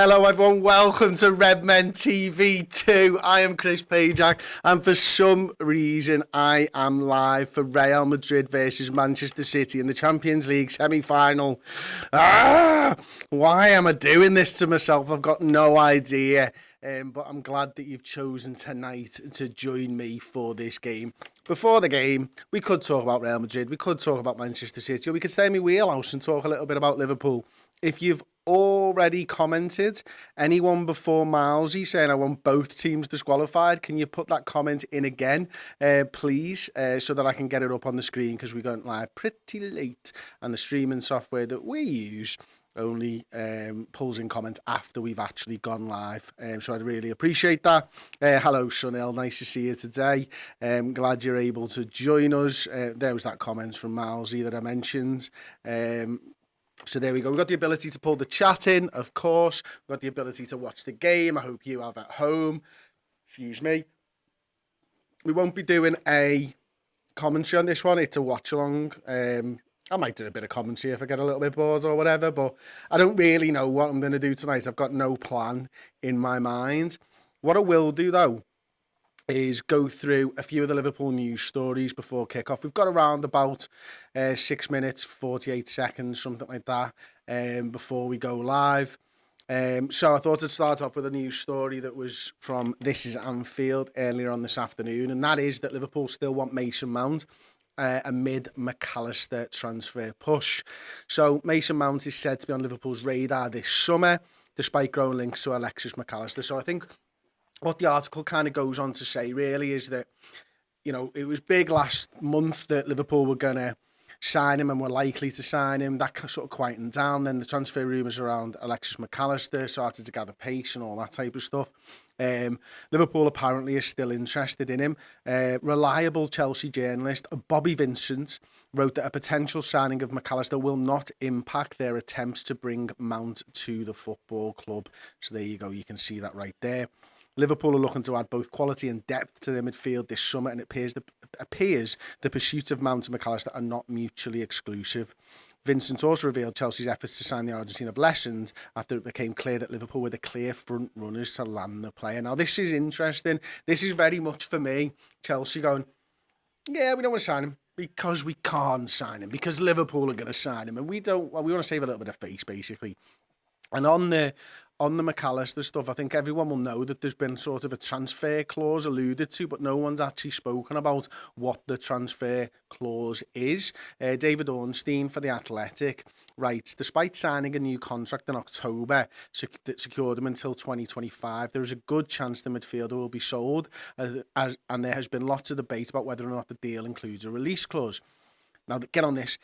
Hello everyone, welcome to Redmen TV2. I am Chris Pajak and for some reason I am live for Real Madrid versus Manchester City in the Champions League semi-final. Why am I doing this to myself? I've got no idea. But I'm glad that you've chosen tonight to join me for this game. Before the game, we could talk about Real Madrid, we could talk about Manchester City, or we could stay in my wheelhouse and talk a little bit about Liverpool. If you've already commented, anyone before Milesy saying I want both teams disqualified, can you put that comment in again, please, so that I can get it up on the screen, because we went live pretty late and the streaming software that we use only pulls in comments after we've actually gone live. So I'd really appreciate that. Hello, Sunil. Nice to see you today. Glad you're able to join us. There was that comment from Milesy that I mentioned. So there we go. We've got the ability to pull the chat in, of course. We've got the ability to watch the game. I hope you have at home. Excuse me. We won't be doing a commentary on this one. It's a watch-along. I might do a bit of commentary if I get a little bit bored or whatever, but I don't really know what I'm going to do tonight. I've got no plan in my mind. What I will do, though, is go through a few of the Liverpool news stories before kickoff. We've got around about 6 minutes, 48 seconds, something like that, before we go live. So I thought I'd start off with a news story that was from This Is Anfield earlier on this afternoon, and that is that Liverpool still want Mason Mount amid McAllister transfer push. So Mason Mount is said to be on Liverpool's radar this summer, despite growing links to Alexis McAllister. So I think what the article kind of goes on to say really is that, you know, it was big last month that Liverpool were going to sign him and were likely to sign him. That sort of quietened down. Then the transfer rumours around Alexis McAllister started to gather pace and all that type of stuff. Liverpool apparently is still interested in him. Reliable Chelsea journalist Bobby Vincent wrote that a potential signing of McAllister will not impact their attempts to bring Mount to the football club. So there you go. You can see that right there. Liverpool are looking to add both quality and depth to their midfield this summer, and it appears the pursuits of Mount and McAllister are not mutually exclusive. Vincent also revealed Chelsea's efforts to sign the Argentine have lessened after it became clear that Liverpool were the clear front runners to land the player. Now, this is interesting. This is very much for me, Chelsea going, yeah, we don't want to sign him because we can't sign him, because Liverpool are going to sign him, and we want to save a little bit of face, basically. And on the McAllister stuff, I think everyone will know that there's been sort of a transfer clause alluded to, but no one's actually spoken about what the transfer clause is. David Ornstein for The Athletic writes, despite signing a new contract in October that secured him until 2025, there is a good chance the midfielder will be sold, and there has been lots of debate about whether or not the deal includes a release clause. Now, get on this.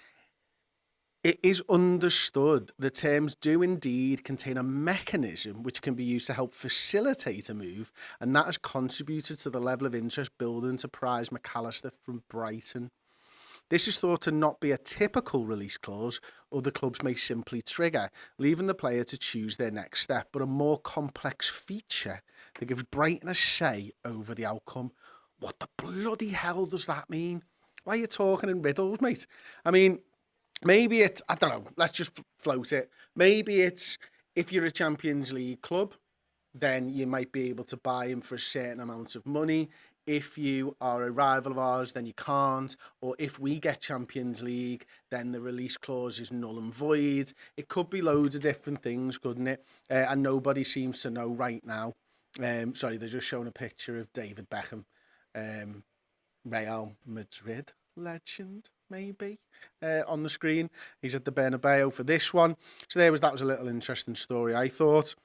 It is understood the terms do indeed contain a mechanism which can be used to help facilitate a move, and that has contributed to the level of interest building to prize McAllister from Brighton. This is thought to not be a typical release clause other clubs may simply trigger, leaving the player to choose their next step, but a more complex feature that gives Brighton a say over the outcome. What the bloody hell does that mean? Why are you talking in riddles, mate? I mean, maybe it's, I don't know, let's just float it. Maybe it's, if you're a Champions League club, then you might be able to buy him for a certain amount of money. If you are a rival of ours, then you can't. Or if we get Champions League, then the release clause is null and void. It could be loads of different things, couldn't it? And nobody seems to know right now. Sorry, they're just showing a picture of David Beckham, Real Madrid legend, maybe, on the screen. He's at the Bernabeu for this one. So that was a little interesting story, I thought.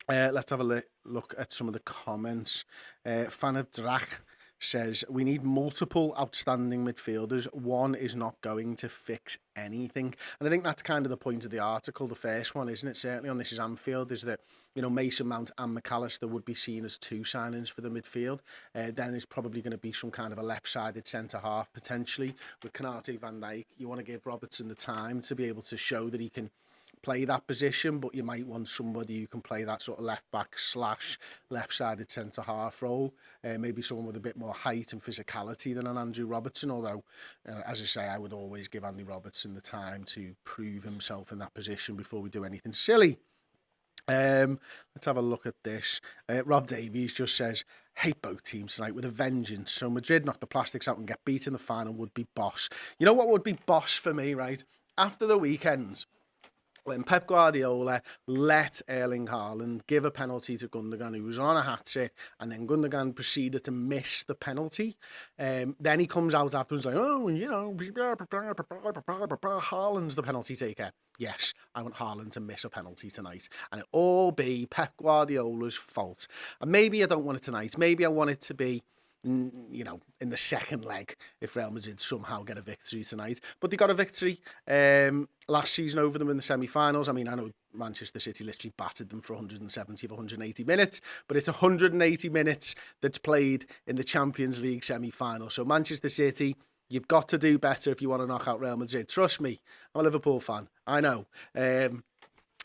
Let's have a look at some of the comments. Fan of Drach says, we need multiple outstanding midfielders. One is not going to fix anything. And I think that's kind of the point of the article, the first one, isn't it? Certainly on This Is Anfield, is that, you know, Mason Mount and McAllister would be seen as two signings for the midfield. Then there's probably going to be some kind of a left-sided centre-half, potentially, with Konate, Van Dijk. You want to give Robertson the time to be able to show that he can play that position, but you might want somebody who can play that sort of left-back / left-sided centre-half role. Maybe someone with a bit more height and physicality than an Andrew Robertson, although, as I say, I would always give Andy Robertson the time to prove himself in that position before we do anything silly. Let's have a look at this. Rob Davies just says, hate both teams tonight with a vengeance. So Madrid knock the plastics out and get beat in the final would be boss. You know what would be boss for me, right? After the weekend, when Pep Guardiola let Erling Haaland give a penalty to Gundogan, who was on a hat-trick, and then Gundogan proceeded to miss the penalty. Then he comes out afterwards like, oh, you know, Haaland's the penalty taker. Yes, I want Haaland to miss a penalty tonight, and it all be Pep Guardiola's fault. And maybe I don't want it tonight. Maybe I want it to be, you know, in the second leg if Real Madrid somehow get a victory tonight. But they got a victory last season over them in the semi-finals. I mean, I know Manchester City literally battered them for 170 of 180 minutes, but it's 180 minutes that's played in the Champions League semi-final. So Manchester City, you've got to do better if you want to knock out Real Madrid. Trust me, I'm a Liverpool fan. I know.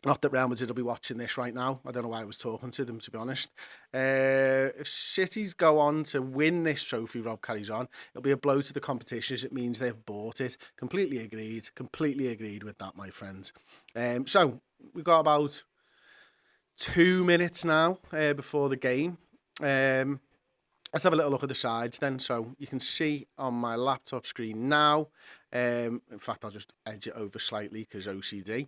Not that Real Madrid will be watching this right now. I don't know why I was talking to them, to be honest. If City's go on to win this trophy, Rob carries on, it'll be a blow to the competition as it means they've bought it. Completely agreed with that, my friends. So we've got about 2 minutes now before the game. Let's have a little look at the sides then. So you can see on my laptop screen now. In fact, I'll just edge it over slightly because OCD.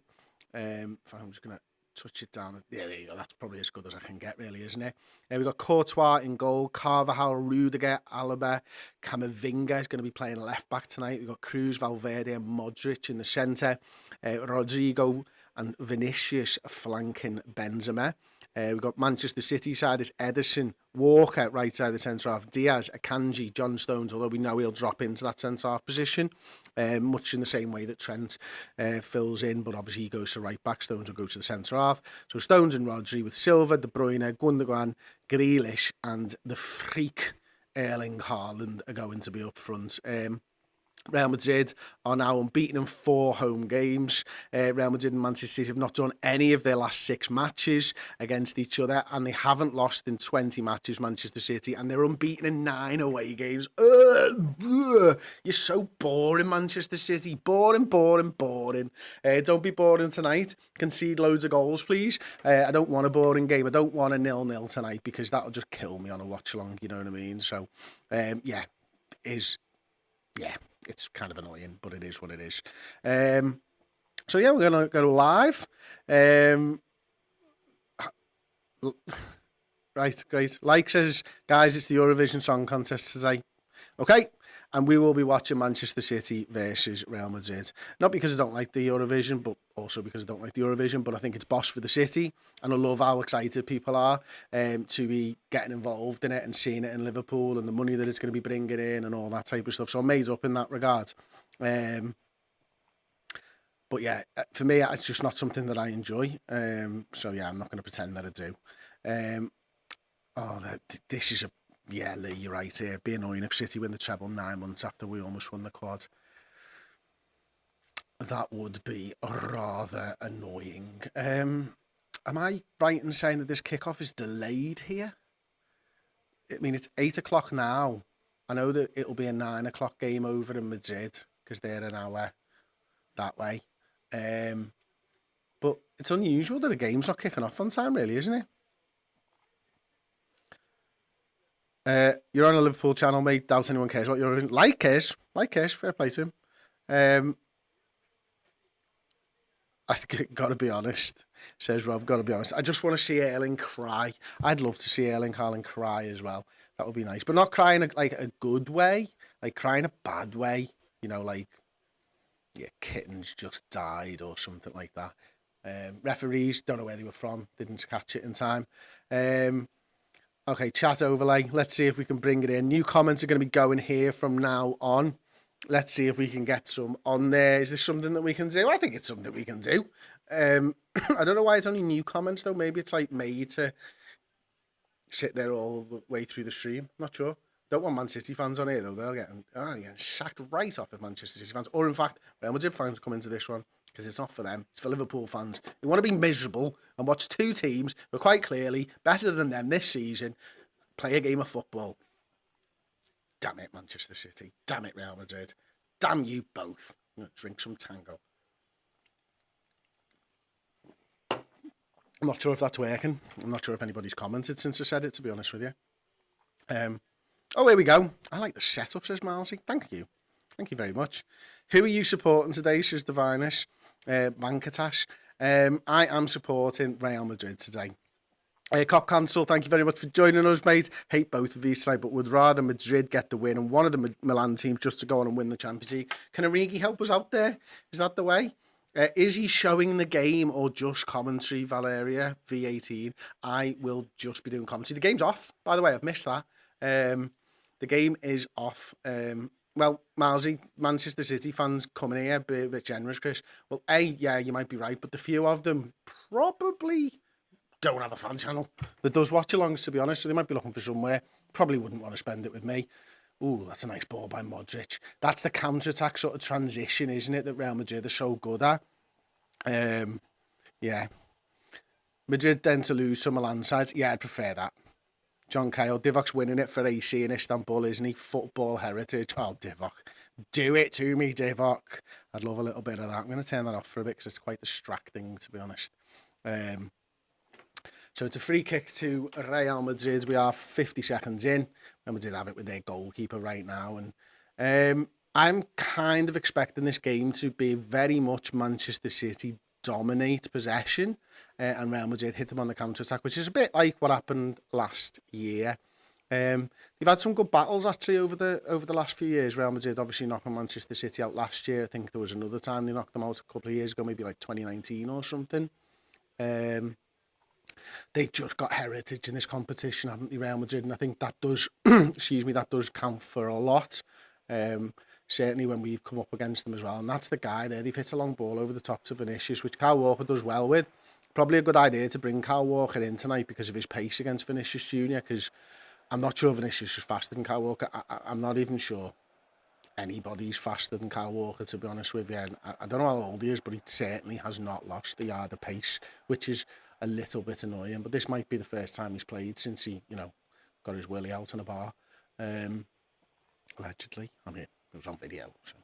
I'm just going to touch it down. Yeah, there you go. That's probably as good as I can get, really, isn't it? We've got Courtois in goal, Carvajal, Rudiger, Alaba, Camavinga is going to be playing left-back tonight. We've got Cruz, Valverde and Modric in the centre. Rodrigo and Vinicius flanking Benzema. We've got Manchester City side is Ederson, Walker, right side of the centre-half, Diaz, Akanji, John Stones, although we know he'll drop into that centre-half position, much in the same way that Trent fills in, but obviously he goes to right-back, Stones will go to the centre-half. So Stones and Rodri with Silva, De Bruyne, Gundogan, Grealish and the freak Erling Haaland are going to be up front. Real Madrid are now unbeaten in 4 home games. Real Madrid and Manchester City have not done any of their last 6 matches against each other, and they haven't lost in 20 matches, Manchester City, and they're unbeaten in 9 away games. You're so boring, Manchester City. Boring. Don't be boring tonight. Concede loads of goals, please. I don't want a boring game. I don't want a 0-0 tonight because that'll just kill me on a watch-along, you know what I mean? So, it's kind of annoying, but it is what it is. So yeah, we're going to go live. Right, great. Like says, guys, it's the Eurovision Song Contest today. Okay, and we will be watching Manchester City versus Real Madrid. Not because I don't like the Eurovision, but also because I don't like the Eurovision, but I think it's boss for the city, and I love how excited people are to be getting involved in it and seeing it in Liverpool and the money that it's going to be bringing in and all that type of stuff. So I'm made up in that regard. But yeah, for me, it's just not something that I enjoy. So yeah, I'm not going to pretend that I do. This is yeah, Lee, you're right here. It'd be annoying if City win the treble 9 months after we almost won the quad. That would be rather annoying. Am I right in saying that this kickoff is delayed here? I mean, it's 8 o'clock now. I know that it'll be a 9 o'clock game over in Madrid because they're an hour that way. But it's unusual that a game's not kicking off on time, really, isn't it? You're on a Liverpool channel, mate. Doubt anyone cares what you're in. Like cares. Fair play to him. I gotta be honest, says Rob. Gotta be honest. I just want to see Erling cry. I'd love to see Erling Haaland cry as well. That would be nice, but not crying like a good way, like crying a bad way. You know, like kittens just died or something like that. Referees don't know where they were from. Didn't catch it in time. Okay, chat overlay. Let's see if we can bring it in. New comments are going to be going here from now on. Let's see if we can get some on there. Is this something that we can do? I think it's something we can do. I don't know why it's only new comments, though. Maybe it's like made to sit there all the way through the stream. Not sure. Don't want Man City fans on here, though. They'll get sacked right off of Manchester City fans. Or, in fact, Real Madrid fans come into this one because it's not for them. It's for Liverpool fans who want to be miserable and watch 2 teams who are quite clearly better than them this season play a game of football. Damn it, Manchester City. Damn it, Real Madrid. Damn you both. I'm going to drink some Tango. I'm not sure if that's working. I'm not sure if anybody's commented since I said it, to be honest with you. Oh, here we go. I like the setup, says Marlsey. Thank you. Thank you very much. Who are you supporting today, says Divinus? Bankatash. I am supporting Real Madrid today. Cop Cancel, thank you very much for joining us, mate. Hate both of these tonight, but would rather Madrid get the win and one of the Milan teams just to go on and win the Champions League. Can Origi help us out there? Is that the way? Is he showing the game or just commentary, Valeria? V18. I will just be doing commentary. The game's off, by the way. I've missed that. The game is off. Well, Marlsey, Manchester City fans coming here, a bit generous, Chris. Well, yeah, you might be right, but the few of them probably don't have a fan channel that does watch-alongs, to be honest, so they might be looking for somewhere. Probably wouldn't want to spend it with me. Ooh, that's a nice ball by Modric. That's the counter-attack sort of transition, isn't it, that Real Madrid are so good at? Yeah. Madrid then to lose some Milan sides. Yeah, I'd prefer that. John Kyle, Divok's winning it for AC in Istanbul, isn't he? Football heritage. Oh, Divok. Do it to me, Divok. I'd love a little bit of that. I'm going to turn that off for a bit because it's quite distracting, to be honest. So it's a free kick to Real Madrid. We are 50 seconds in. Real Madrid have it with their goalkeeper right now. And I'm kind of expecting this game to be very much Manchester City dominate possession and Real Madrid hit them on the counter-attack, which is a bit like what happened last year. They've had some good battles actually over the last few years. Real Madrid obviously knocking Manchester City out last year. I think there was another time they knocked them out a couple of years ago, maybe like 2019 or something. They've just got heritage in this competition, haven't they, Real Madrid? And I think that does, that does count for a lot. Certainly when we've come up against them as well. And that's the guy there. They've hit a long ball over the top to Vinicius, which Kyle Walker does well with. Probably a good idea to bring Kyle Walker in tonight because of his pace against Vinicius Jr. Because I'm not sure Vinicius is faster than Kyle Walker. I'm not even sure anybody's faster than Kyle Walker, to be honest with you. And I don't know how old he is, but he certainly has not lost the yard of pace, which is a little bit annoying. But this might be the first time he's played since he, got his willy out in a bar. Allegedly. I mean, it was on video, so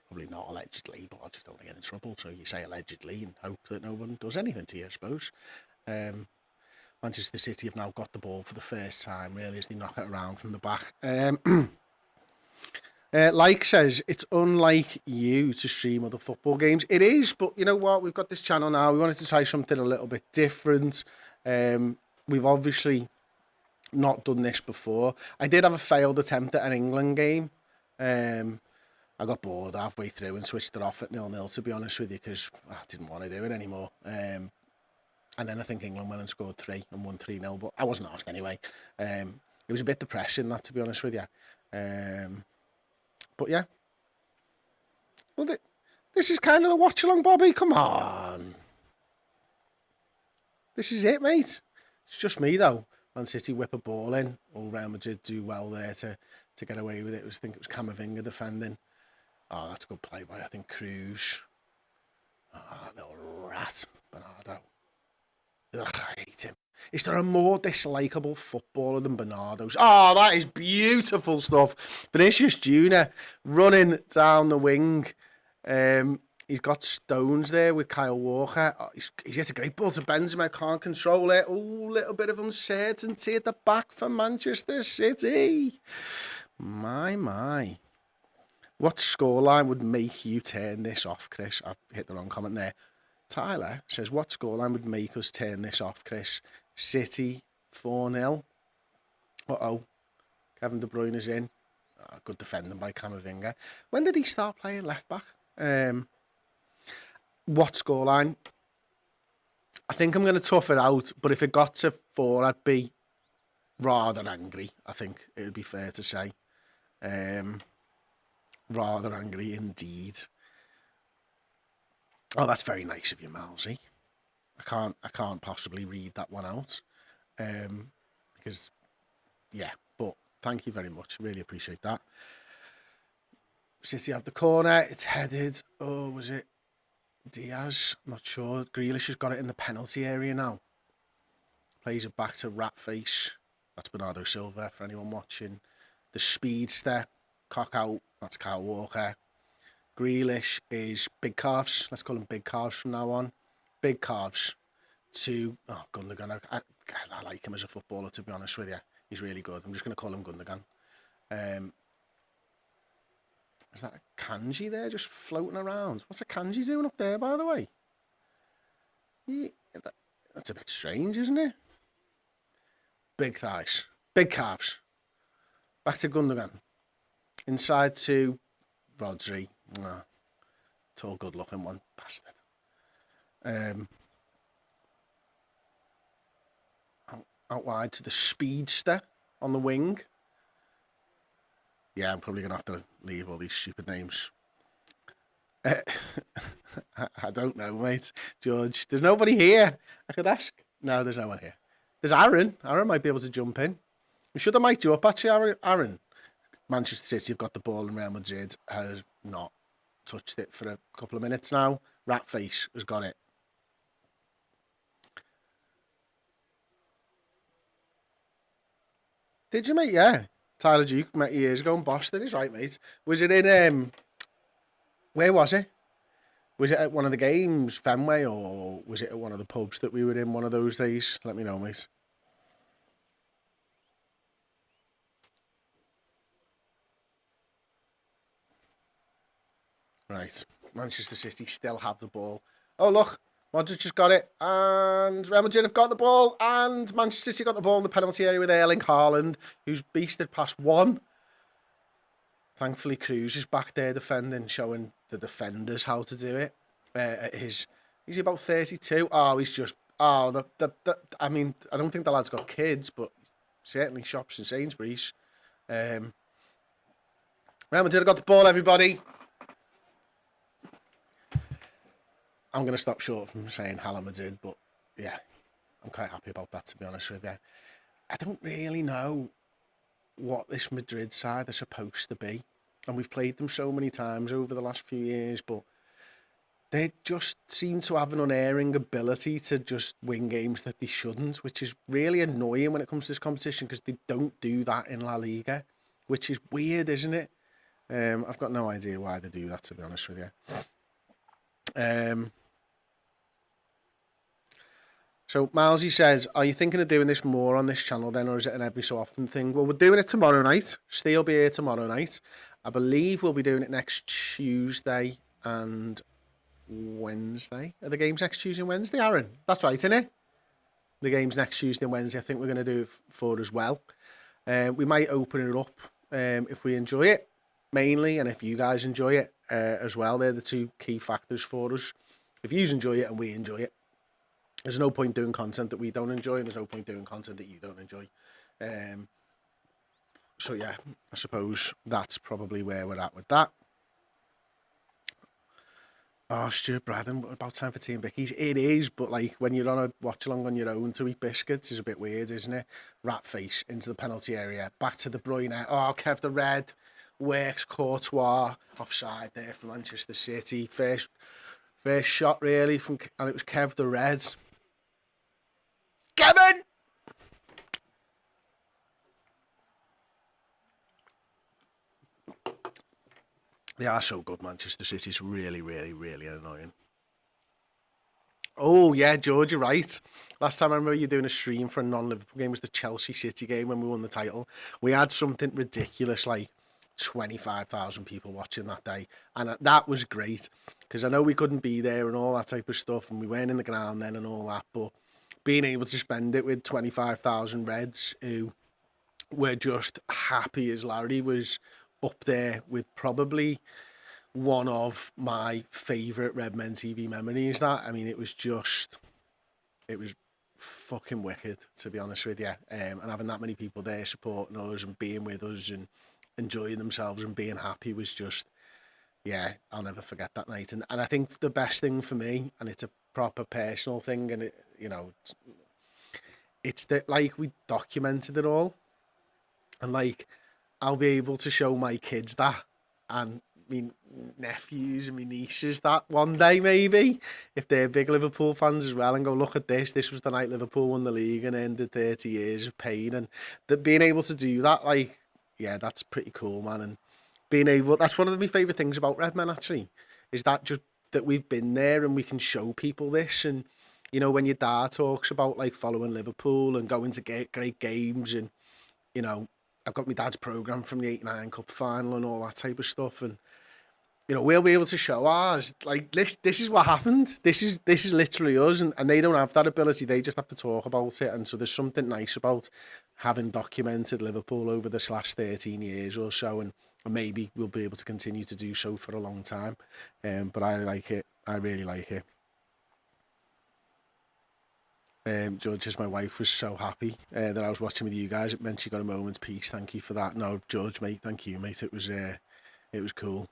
probably not allegedly, but I just don't want to get in trouble. So you say allegedly and hope that no one does anything to you, I suppose. Manchester City have now got the ball for the first time, really, as they knock it around from the back. Like says, it's unlike you to stream other football games. It is, but you know what? We've got this channel now. We wanted to try something a little bit different. We've obviously not done this before. I did have a failed attempt at an England game. I got bored halfway through and switched it off at 0-0, to be honest with you, because I didn't want to do it anymore. And then I think England went and scored 3 and won 3-0, but I wasn't asked anyway. It was a bit depressing, that, to be honest with you. But yeah. Well, this is kind of the watch-along, Bobby. Come on. This is it, mate. It's just me, though. Man City whip a ball in. Oh, Real Madrid do well there to get away with it. I think it was Camavinga defending. Oh, that's a good play by, I think, Cruz. Oh, little rat. Bernardo. Ugh, I hate him. Is there a more dislikable footballer than Bernardo's? Oh, that is beautiful stuff. Vinicius Jr. running down the wing. He's got Stones there with Kyle Walker. Oh, he's hit a great ball to Benzema. Can't control it. Oh, little bit of uncertainty at the back for Manchester City. My. What scoreline would make you turn this off, Chris? I've hit the wrong comment there. Tyler says, what scoreline would make us turn this off, Chris? City 4-0. Uh-oh. Kevin De Bruyne is in. Oh, good defending by Camavinga. When did he start playing left back? What scoreline? I think I'm going to tough it out, but if it got to 4, I'd be rather angry, I think it would be fair to say. Rather angry indeed. Oh, that's very nice of you, Malsey. I can't possibly read that one out. Because, yeah, but thank you very much. Really appreciate that. City have the corner. It's headed. Oh, was it Diaz? I'm not sure. Grealish has got it in the penalty area now. Plays it back to Ratface. That's Bernardo Silva for anyone watching. The speedster. Cock out. That's Kyle Walker. Grealish is big calves. Let's call him big calves from now on. Big calves. to Gundogan. I like him as a footballer, to be honest with you. He's really good. I'm just going to call him Gundogan. Is that a kanji there just floating around? What's a kanji doing up there, by the way? Yeah, that's a bit strange, isn't it? Big thighs. Big calves. Back to Gundogan. Inside to Rodri. Tall, good-looking one. Bastard. Out wide to the speedster on the wing. Yeah, I'm probably going to have to leave all these stupid names. I don't know, mate. George, there's nobody here. I could ask. No, there's no one here. There's Aaron. Aaron might be able to jump in. We should have mic'd you up, actually, Aaron. Manchester City have got the ball and Real Madrid has not touched it for a couple of minutes now. Ratface has got it. Did you, mate? Yeah. Tyler Duke met you years ago in Boston. He's right, mate. Was it in, where was it? Was it at one of the games, Fenway, or was it at one of the pubs that we were in one of those days? Let me know, mate. Right. Manchester City still have the ball. Oh, look. Modric just got it. And Real Madrid have got the ball. And Manchester City got the ball in the penalty area with Erling Haaland, who's beasted past one. Thankfully, Cruz is back there defending, showing the defenders how to do it. He's about 32. Oh, he's just... Oh, I mean, I don't think the lad's got kids, but certainly shops in Sainsbury's. Real Madrid have got the ball, everybody. I'm going to stop short from saying Hala Madrid, but yeah, I'm quite happy about that, to be honest with you. I don't really know what this Madrid side are supposed to be. And we've played them so many times over the last few years, but they just seem to have an unerring ability to just win games that they shouldn't, which is really annoying when it comes to this competition because they don't do that in La Liga, which is weird, isn't it? I've got no idea why they do that, to be honest with you. So Milesy says, are you thinking of doing this more on this channel then, or is it an every so often thing? Well, we're doing it tomorrow night. Steve will be here tomorrow night. I believe we'll be doing it next Tuesday and Wednesday. Are the games next Tuesday and Wednesday, Aaron? That's right, isn't it? The games next Tuesday and Wednesday. I think we're going to do it for as well. We might open it up if we enjoy it, mainly, and if you guys enjoy it as well. They're the two key factors for us. If you enjoy it and we enjoy it, there's no point doing content that we don't enjoy, and there's no point doing content that you don't enjoy. So yeah, I suppose that's probably where we're at with that. Oh, Stuart Braddon, about time for tea and bickies. It is, but like when you're on a watch-along on your own to eat biscuits is a bit weird, isn't it? Rat face into the penalty area, back to De Bruyne. Oh, Kev the Red works Courtois offside there for Manchester City. First shot really and it was Kev the Red. Kevin! They are so good, Manchester City. It's really, really, really annoying. Oh, yeah, George, you're right. Last time I remember you doing a stream for a non-Liverpool game was the Chelsea City game when we won the title. We had something ridiculous like 25,000 people watching that day. And that was great because I know we couldn't be there and all that type of stuff. And we weren't in the ground then and all that. But being able to spend it with 25,000 Reds who were just happy as Larry was up there with probably one of my favourite Redmen TV memories. That, I mean, it was fucking wicked, to be honest with you. And having that many people there supporting us and being with us and enjoying themselves and being happy was just, yeah, I'll never forget that night. And I think the best thing for me, and it's a proper personal thing, and it, you know, it's that like we documented it all, and like I'll be able to show my kids that, and me nephews and my nieces that one day maybe, if they're big Liverpool fans as well, and go, look at this was the night Liverpool won the league and ended 30 years of pain. And that being able to do that, like, yeah, that's pretty cool, man. And being able, that's one of my favourite things about Redmen actually, is that just that we've been there and we can show people this. And You know, when your dad talks about like following Liverpool and going to great games, and you know, I've got my dad's programme from the '89 Cup final and all that type of stuff, and you know, we'll be able to show ours. Like this is what happened. This is literally us, and they don't have that ability. They just have to talk about it, and so there's something nice about having documented Liverpool over this last 13 years or so, and maybe we'll be able to continue to do so for a long time. But I like it. I really like it. George, my wife, was so happy that I was watching with you guys. It meant she got a moment's peace. Thank you for that. No, George, mate, thank you, mate. It was cool.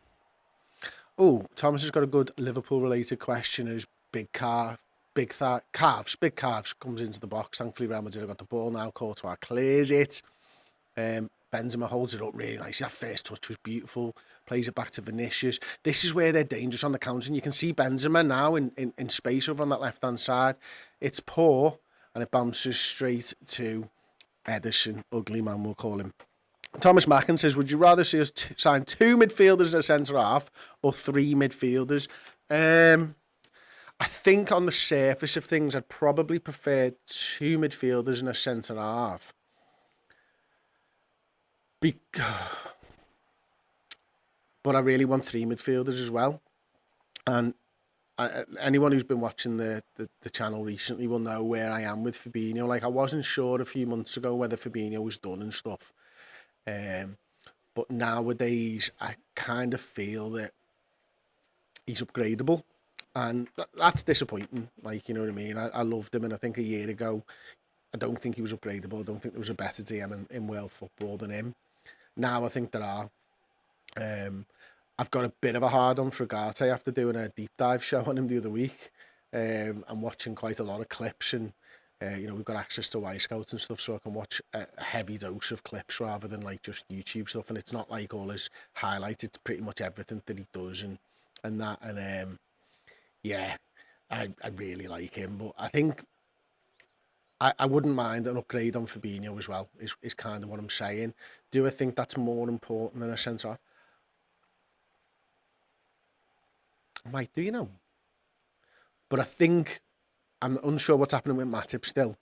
Oh, Thomas has got a good Liverpool-related question. As big calves comes into the box. Thankfully, Real Madrid have got the ball now. Courtois clears it. Benzema holds it up really nice. That first touch was beautiful. Plays it back to Vinicius. This is where they're dangerous on the counter. And you can see Benzema now in space over on that left-hand side. It's poor, and it bounces straight to Ederson. Ugly man, we'll call him. Thomas Mackin says, would you rather see us sign 2 midfielders and a centre-half or 3 midfielders? I think on the surface of things, I'd probably prefer 2 midfielders and a centre-half. But I really want 3 midfielders as well. And anyone who's been watching the channel recently will know where I am with Fabinho. Like, I wasn't sure a few months ago whether Fabinho was done and stuff. But nowadays, I kind of feel that he's upgradable. And that's disappointing. Like, you know what I mean? I loved him, and I think a year ago, I don't think he was upgradable. I don't think there was a better DM in world football than him. Now I think there are. I've got a bit of a hard-on for Ugarte after doing a deep dive show on him the other week. I'm watching quite a lot of clips, and you know, we've got access to Y-Scouts and stuff, so I can watch a heavy dose of clips rather than like just YouTube stuff. And it's not like all his highlights; it's pretty much everything that he does and that. And yeah, I really like him, but I think I wouldn't mind an upgrade on Fabinho as well. Is kind of what I'm saying. Do I think that's more important than a centre half? I might do, you know. But I think I'm unsure what's happening with Matip still.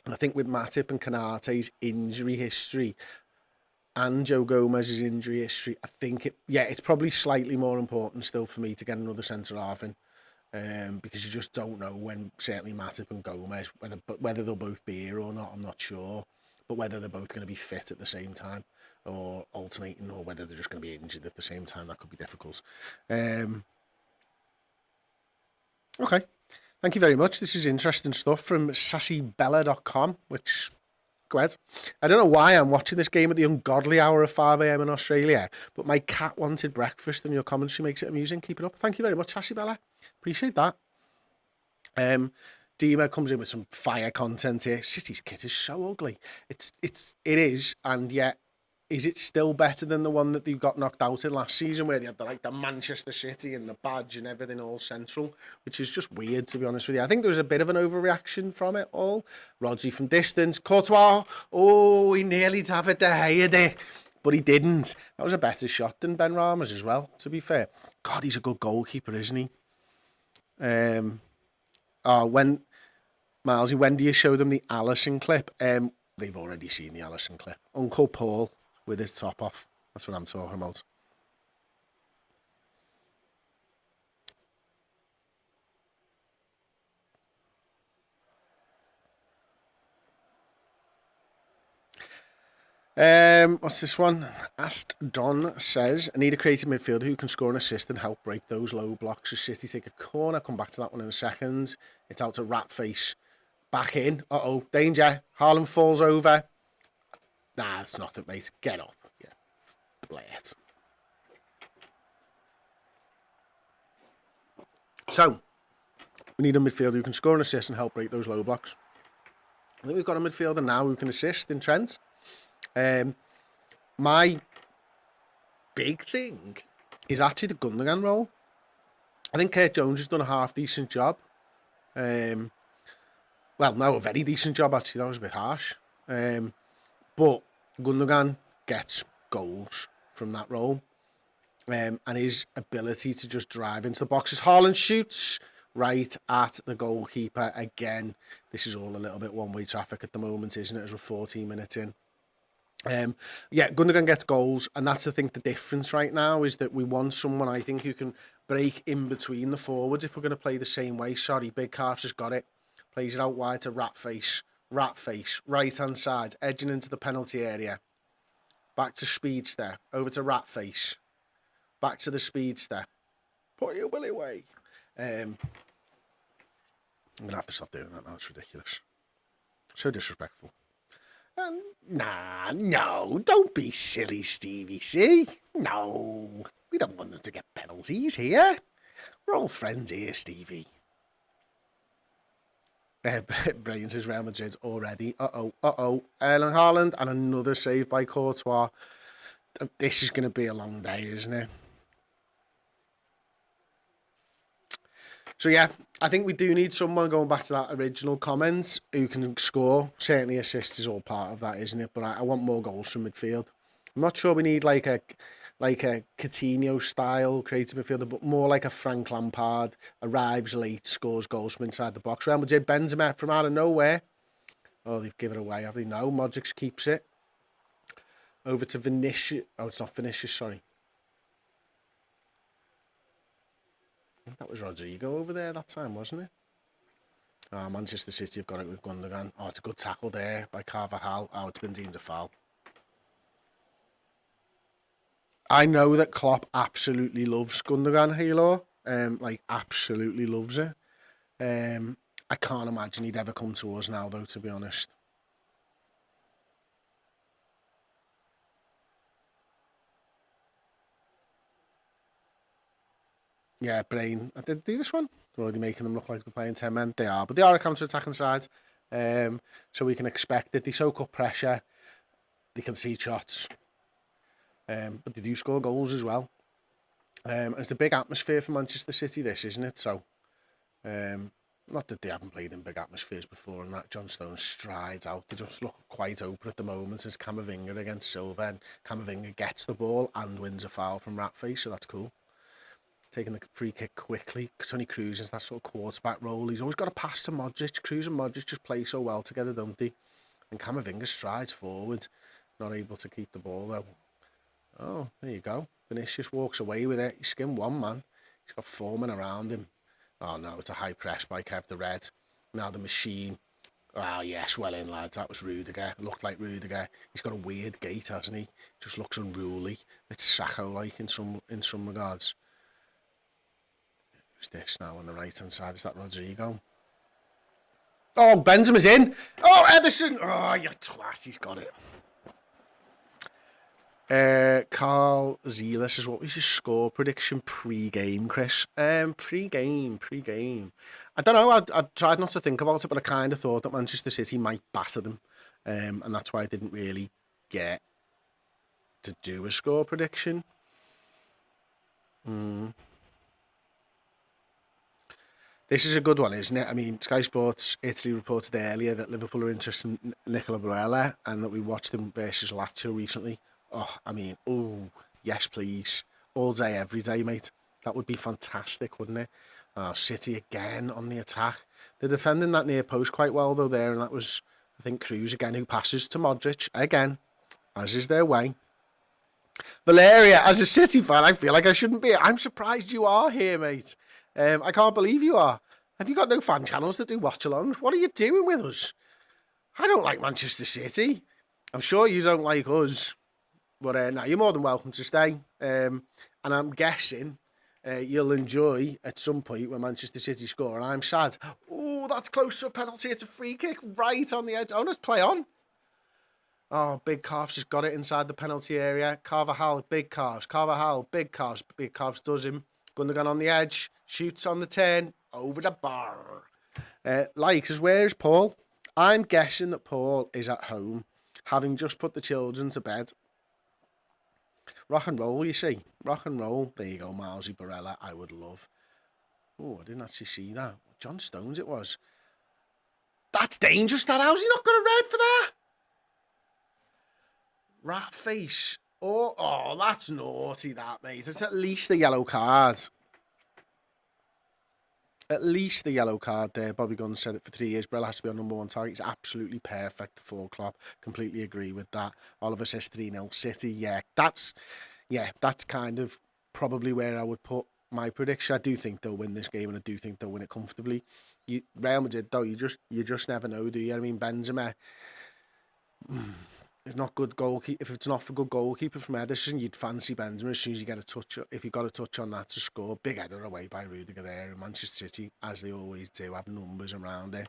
And I think with Matip and Konate's injury history and Joe Gomez's injury history, I think it's probably slightly more important still for me to get another centre half in. Because you just don't know when, certainly Matip and Gomez, whether they'll both be here or not, I'm not sure. But whether they're both going to be fit at the same time or alternating, or whether they're just going to be injured at the same time, that could be difficult. Okay, thank you very much. This is interesting stuff from sassybella.com, which, go ahead. I don't know why I'm watching this game at the ungodly hour of 5 a.m. in Australia, but my cat wanted breakfast and your commentary makes it amusing. Keep it up. Thank you very much, Sassy Bella. Appreciate that. Dima comes in with some fire content here. City's kit is so ugly. It is, and yet, is it still better than the one that they got knocked out in last season, where they had the Manchester City and the badge and everything all central, which is just weird, to be honest with you. I think there was a bit of an overreaction from it all. Rodri from distance, Courtois, oh, he nearly David De Gea it, but he didn't. That was a better shot than Ben Rama's as well, to be fair. God, he's a good goalkeeper, isn't he? When do you show them the Alisson clip? They've already seen the Alisson clip. Uncle Paul with his top off. That's what I'm talking about. What's this one? Asked Don says, I need a creative midfielder who can score an assist and help break those low blocks as City take a corner. Come back to that one in a second. It's out to Ratface. Back in. Uh-oh. Danger. Haaland falls over. Nah, it's nothing, mate. Get up. Yeah. Play it. So, we need a midfielder who can score an assist and help break those low blocks. I think we've got a midfielder now who can assist in Trent. My big thing is actually the Gundogan role. I think Kurt Jones has done a half-decent job. Well, no, a very decent job, actually. That was a bit harsh. But Gundogan gets goals from that role. And his ability to just drive into the boxes. Haaland shoots. right at the goalkeeper again. This is all a little bit one-way traffic at the moment, isn't it, as we're 14 minutes in. Yeah, Gundogan gets goals, and that's the difference right now is that we want someone, I think, who can break in between the forwards if we're going to play the same way. Sorry, Big Calf's has got it. Plays it out wide to Ratface, right-hand side, edging into the penalty area. Back to Speedster, over to Ratface. Back to the Speedster. Put your willy away. I'm going to have to stop doing that now, it's ridiculous. So disrespectful. No, don't be silly, Stevie C. No, we don't want them to get penalties here. We're all friends here, Stevie. Brain says Real Madrid already. Uh-oh. Erling Haaland and another save by Courtois. This is going to be a long day, isn't it? So yeah, I think we do need someone, going back to that original comment, who can score. Certainly assist is all part of that, isn't it? But I want more goals from midfield. I'm not sure we need like a Coutinho style creative midfielder, but more like a Frank Lampard, arrives late, scores goals from inside the box. Real Madrid, Benzema from out of nowhere. Oh, they've given it away, have they? No, Modric keeps it. Over to Vinicius. Oh, it's not Vinicius, sorry. I think that was Rodrigo over there that time, wasn't it? Oh, Manchester City have got it with Gundogan. Oh, it's a good tackle there by Carvajal. Oh, it's been deemed a foul. I know that Klopp absolutely loves Gundogan, Halo. Absolutely loves it. I can't imagine he'd ever come to us now, though, to be honest. Yeah, Brain. I did do this one. They're already making them look like they're playing 10 men. They are, but they are a counter-attacking side. So we can expect it. They soak up pressure. They can see shots. But they do score goals as well. And it's a big atmosphere for Manchester City, this, isn't it? So, not that they haven't played in big atmospheres before, and that John Stones strides out. They just look quite open at the moment. It's Camavinga against Silva, and Camavinga gets the ball and wins a foul from Ratface, so that's cool. Taking the free kick quickly. Tony Kroos is that sort of quarterback role. He's always got a pass to Modric. Kroos and Modric just play so well together, don't they? And Camavinga strides forward, not able to keep the ball though. Oh, there you go. Vinicius walks away with it. He skimmed one man. He's got four men around him. Oh no, it's a high press by Kev the Red. Now the machine. Ah, yes, well in, lads. That was Rudiger. Looked like Rudiger. He's got a weird gait, hasn't he? Just looks unruly. It's Sacco-like in some regards. Who's this now on the right-hand side? Is that Rodrigo? Oh, Benzema's in. Oh, Ederson. Oh, you're twat. He's got it. Carl Zealous is what was your score prediction pre-game, Chris? Pre-game. I don't know. I tried not to think about it, but I kind of thought that Manchester City might batter them, and that's why I didn't really get to do a score prediction. This is a good one, isn't it? I mean, Sky Sports Italy reported earlier that Liverpool are interested in Nicola Barella and that we watched them versus Lazio recently. Oh, I mean, oh, yes, please. All day, every day, mate. That would be fantastic, wouldn't it? City again on the attack. They're defending that near post quite well, though, there. And that was, I think, Kroos again, who passes to Modric again, as is their way. Valeria, as a City fan, I feel like I shouldn't be. I'm surprised you are here, mate. I can't believe you are. Have you got no fan channels that do watch-alongs? What are you doing with us? I don't like Manchester City. I'm sure you don't like us. But no, you're more than welcome to stay. And I'm guessing you'll enjoy at some point when Manchester City score. And I'm sad. Oh, that's close to a penalty. It's a free kick right on the edge. Oh, let's play on. Oh, Big Calves has got it inside the penalty area. Carvajal, Big Calves. Carvajal, Big Calves. Big Calves does him. Gundogan on the edge. Shoots on the turn. Over the bar. Says, where is Paul? I'm guessing that Paul is at home, having just put the children to bed. Rock and roll, you see. Rock and roll. There you go, Milesy Barella. I would love. Oh, I didn't actually see that. John Stones it was. That's dangerous, that. How's he not got a red for that? Rat face. Oh, that's naughty, that, mate. It's at least a yellow card. at least the yellow card there. Bobby Gunn said it for 3 years. Brill has to be our number one target. He's absolutely perfect for Klopp. Completely agree with that. Oliver says 3-0 City. Yeah, that's kind of probably where I would put my prediction. I do think they'll win this game, and I do think they'll win it comfortably. Real Madrid, though, you just never know, do you? I mean, Benzema is not good goalkeeper. If it's not for good goalkeeper from Ederson, you'd fancy Benzema as soon as you get a touch. If you got a touch on that to score, big header away by Rudiger there. And Manchester City, as they always do, have numbers around it.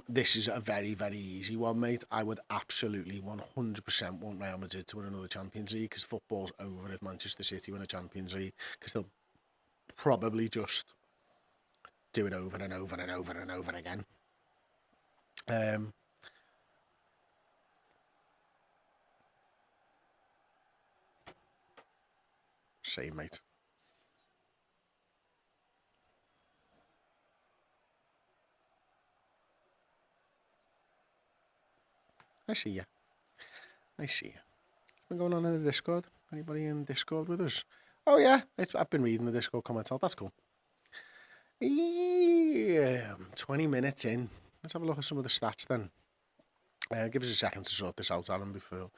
This is a very, very easy one, mate. I would absolutely 100% want Real Madrid to win another Champions League, because football's over if Manchester City win a Champions League, because they'll probably just do it over and over and over and over again. Same, mate. I see you. What's been going on in the Discord? Anybody in Discord with us? Oh, yeah. I've been reading the Discord comments out. That's cool. Yeah. 20 minutes in. Let's have a look at some of the stats then. Give us a second to sort this out, Aaron, before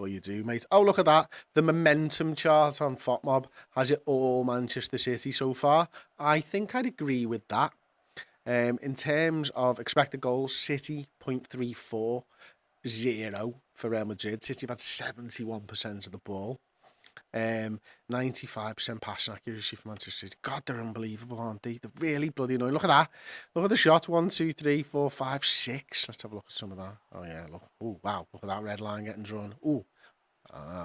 you do, mate. Oh, look at that. The momentum chart on FOTMob has it all Manchester City so far. I think I'd agree with that. In terms of expected goals, City 0.34, 0 for Real Madrid. City have had 71% of the ball. 95% passing accuracy for Manchester City. God, they're unbelievable, aren't they? They're really bloody annoying. Look at that. Look at the shot. 1, 2, 3, 4, 5, 6. Let's have a look at some of that. Oh, yeah, look. Oh, wow. Look at that red line getting drawn. Oh.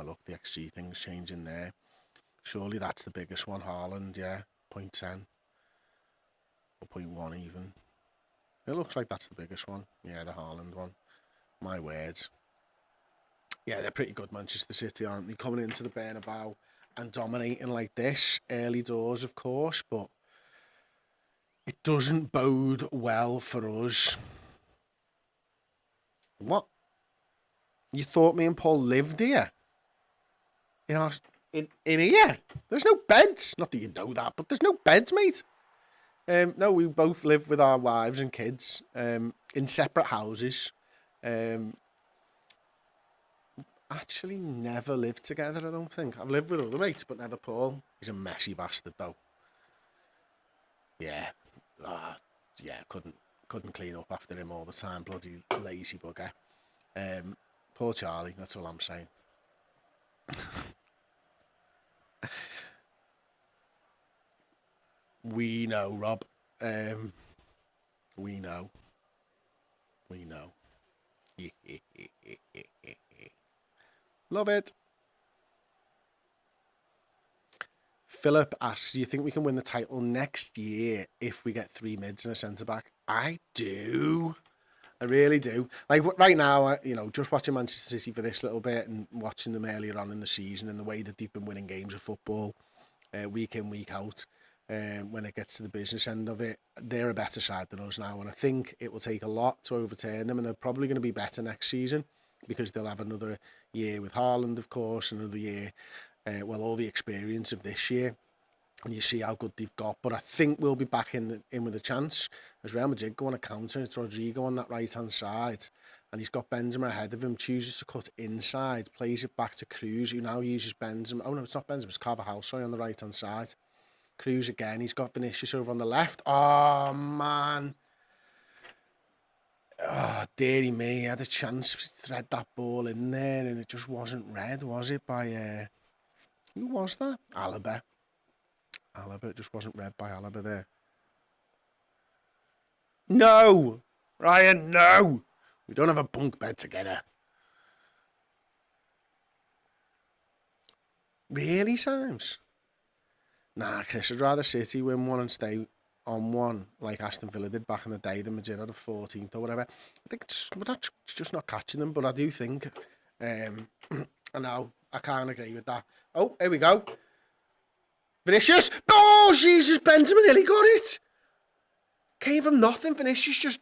Look, the XG thing's changing there. Surely that's the biggest one. Haaland, yeah. 0.10. Or 0.1 even. It looks like that's the biggest one. Yeah, the Haaland one. My words. Yeah, they're pretty good, Manchester City, aren't they? Coming into the Bernabeu and dominating like this. Early doors, of course, but it doesn't bode well for us. What? You thought me and Paul lived here? In here? There's no beds. Not that you know that, but there's no beds, mate. No, we both live with our wives and kids in separate houses. Actually never lived together, I don't think. I've lived with other mates, but never Paul. He's a messy bastard, though. Yeah. Yeah, couldn't clean up after him all the time. Bloody lazy bugger. Poor Charlie, that's all I'm saying. We know, Rob. We know. Love it. Philip asks, do you think we can win the title next year if we get 3 mids and a centre-back? I do. I really do. Like, right now, just watching Manchester City for this little bit and watching them earlier on in the season and the way that they've been winning games of football week in, week out, when it gets to the business end of it, they're a better side than us now. And I think it will take a lot to overturn them, and they're probably going to be better next season because they'll have another year with Haaland, of course, another year, all the experience of this year. And you see how good they've got. But I think we'll be back in with a chance. As Real Madrid go on a counter, it's Rodrigo on that right-hand side. And he's got Benzema ahead of him, chooses to cut inside, plays it back to Cruz, who now uses Benzema. Oh, no, it's not Benzema, it's Carvajal, sorry, on the right-hand side. Cruz again, he's got Vinicius over on the left. Oh, man. Oh, dearie me, he had a chance to thread that ball in there, and it just wasn't read, was it, by... who was that? Alaba. It just wasn't read by Alaba there. No! Ryan, no! We don't have a bunk bed together. Really, Symes? Nah, Chris, I'd rather City win one and stay on one like Aston Villa did back in the day than Madrid at the 14th or whatever. I think it's just not catching them, but I do think... I know, I can't agree with that. Oh, here we go. Vinicius! Oh, Jesus, Benzema nearly got it! Came from nothing. Vinicius just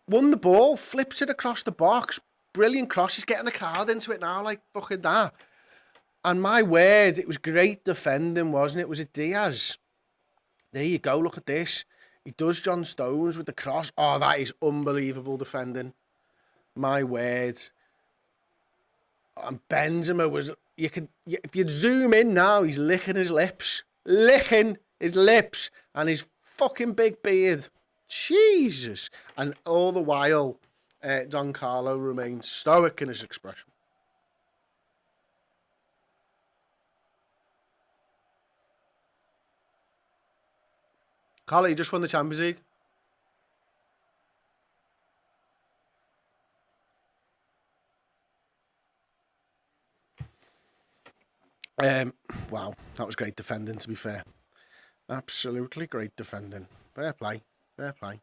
won the ball, flips it across the box. Brilliant cross. He's getting the crowd into it now like fucking that. And my word, it was great defending, wasn't it? Was it Diaz? There you go, look at this. He does John Stones with the cross. Oh, that is unbelievable defending. My word. And Benzema was, if you zoom in now, he's licking his lips. Licking his lips and his fucking big beard. Jesus. And all the while, Don Carlo remains stoic in his expression. Carlo, you just won the Champions League. Wow, that was great defending, to be fair. Absolutely great defending. Fair play. Fair play.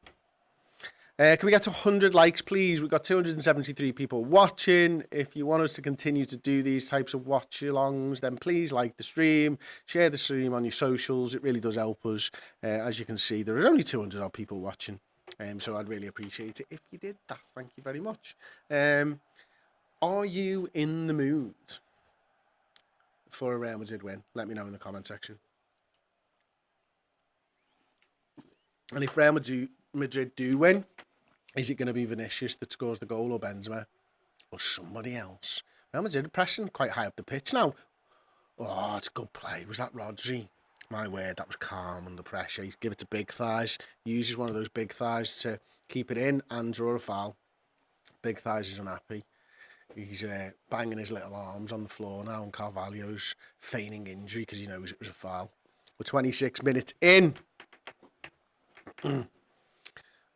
Can we get to 100 likes, please? We've got 273 people watching. If you want us to continue to do these types of watch-alongs, then please like the stream, share the stream on your socials. It really does help us. As you can see, there are only 200 odd people watching, so I'd really appreciate it if you did that. Thank you very much. Are you in the mood for a Real Madrid win? Let me know in the comment section. And if Real Madrid do win, is it going to be Vinicius that scores the goal, or Benzema, or somebody else? Real Madrid are pressing quite high up the pitch now. Oh, it's good play. Was that Rodri? My word, that was calm under pressure. He give it to big thighs. He uses one of those big thighs to keep it in and draw a foul. Big thighs is unhappy. He's banging his little arms on the floor now, and Carvalho's feigning injury because he knows it was a foul. We're 26 minutes in.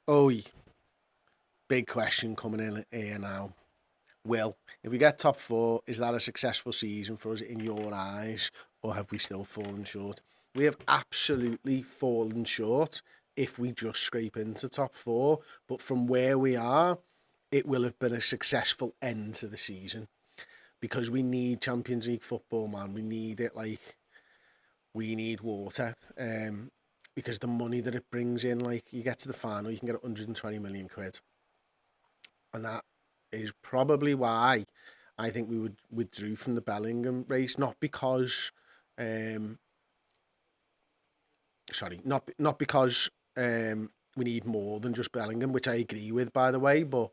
Oi. Big question coming in here now. Will, if we get top four, is that a successful season for us in your eyes, or have we still fallen short? We have absolutely fallen short if we just scrape into top four, but from where we are, it will have been a successful end to the season, because we need Champions League football, man. We need it like we need water, because the money that it brings in, like, you get to the final, you can get 120 million quid. And that is probably why I think we withdrew from the Bellingham race, not because, not because we need more than just Bellingham, which I agree with, by the way, but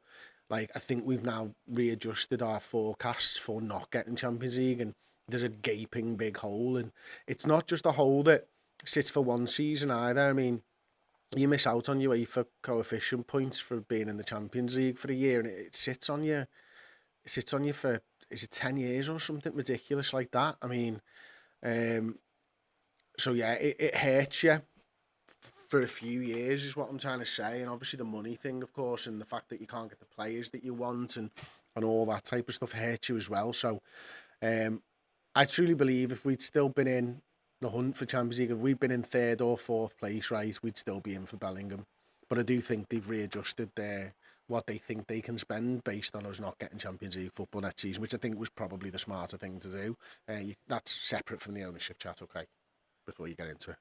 like, I think we've now readjusted our forecasts for not getting Champions League, and there's a gaping big hole, and it's not just a hole that sits for one season either. I mean, you miss out on UEFA coefficient points for being in the Champions League for a year, and it sits on you. It sits on you for, is it 10 years or something ridiculous like that? I mean, so yeah, it hurts you for a few years is what I'm trying to say. And obviously the money thing, of course, and the fact that you can't get the players that you want and all that type of stuff hurts you as well. So I truly believe if we'd still been in the hunt for Champions League, if we'd been in third or fourth place, right, we'd still be in for Bellingham. But I do think they've readjusted what they think they can spend based on us not getting Champions League football next season, which I think was probably the smarter thing to do. That's separate from the ownership chat, okay, before you get into it.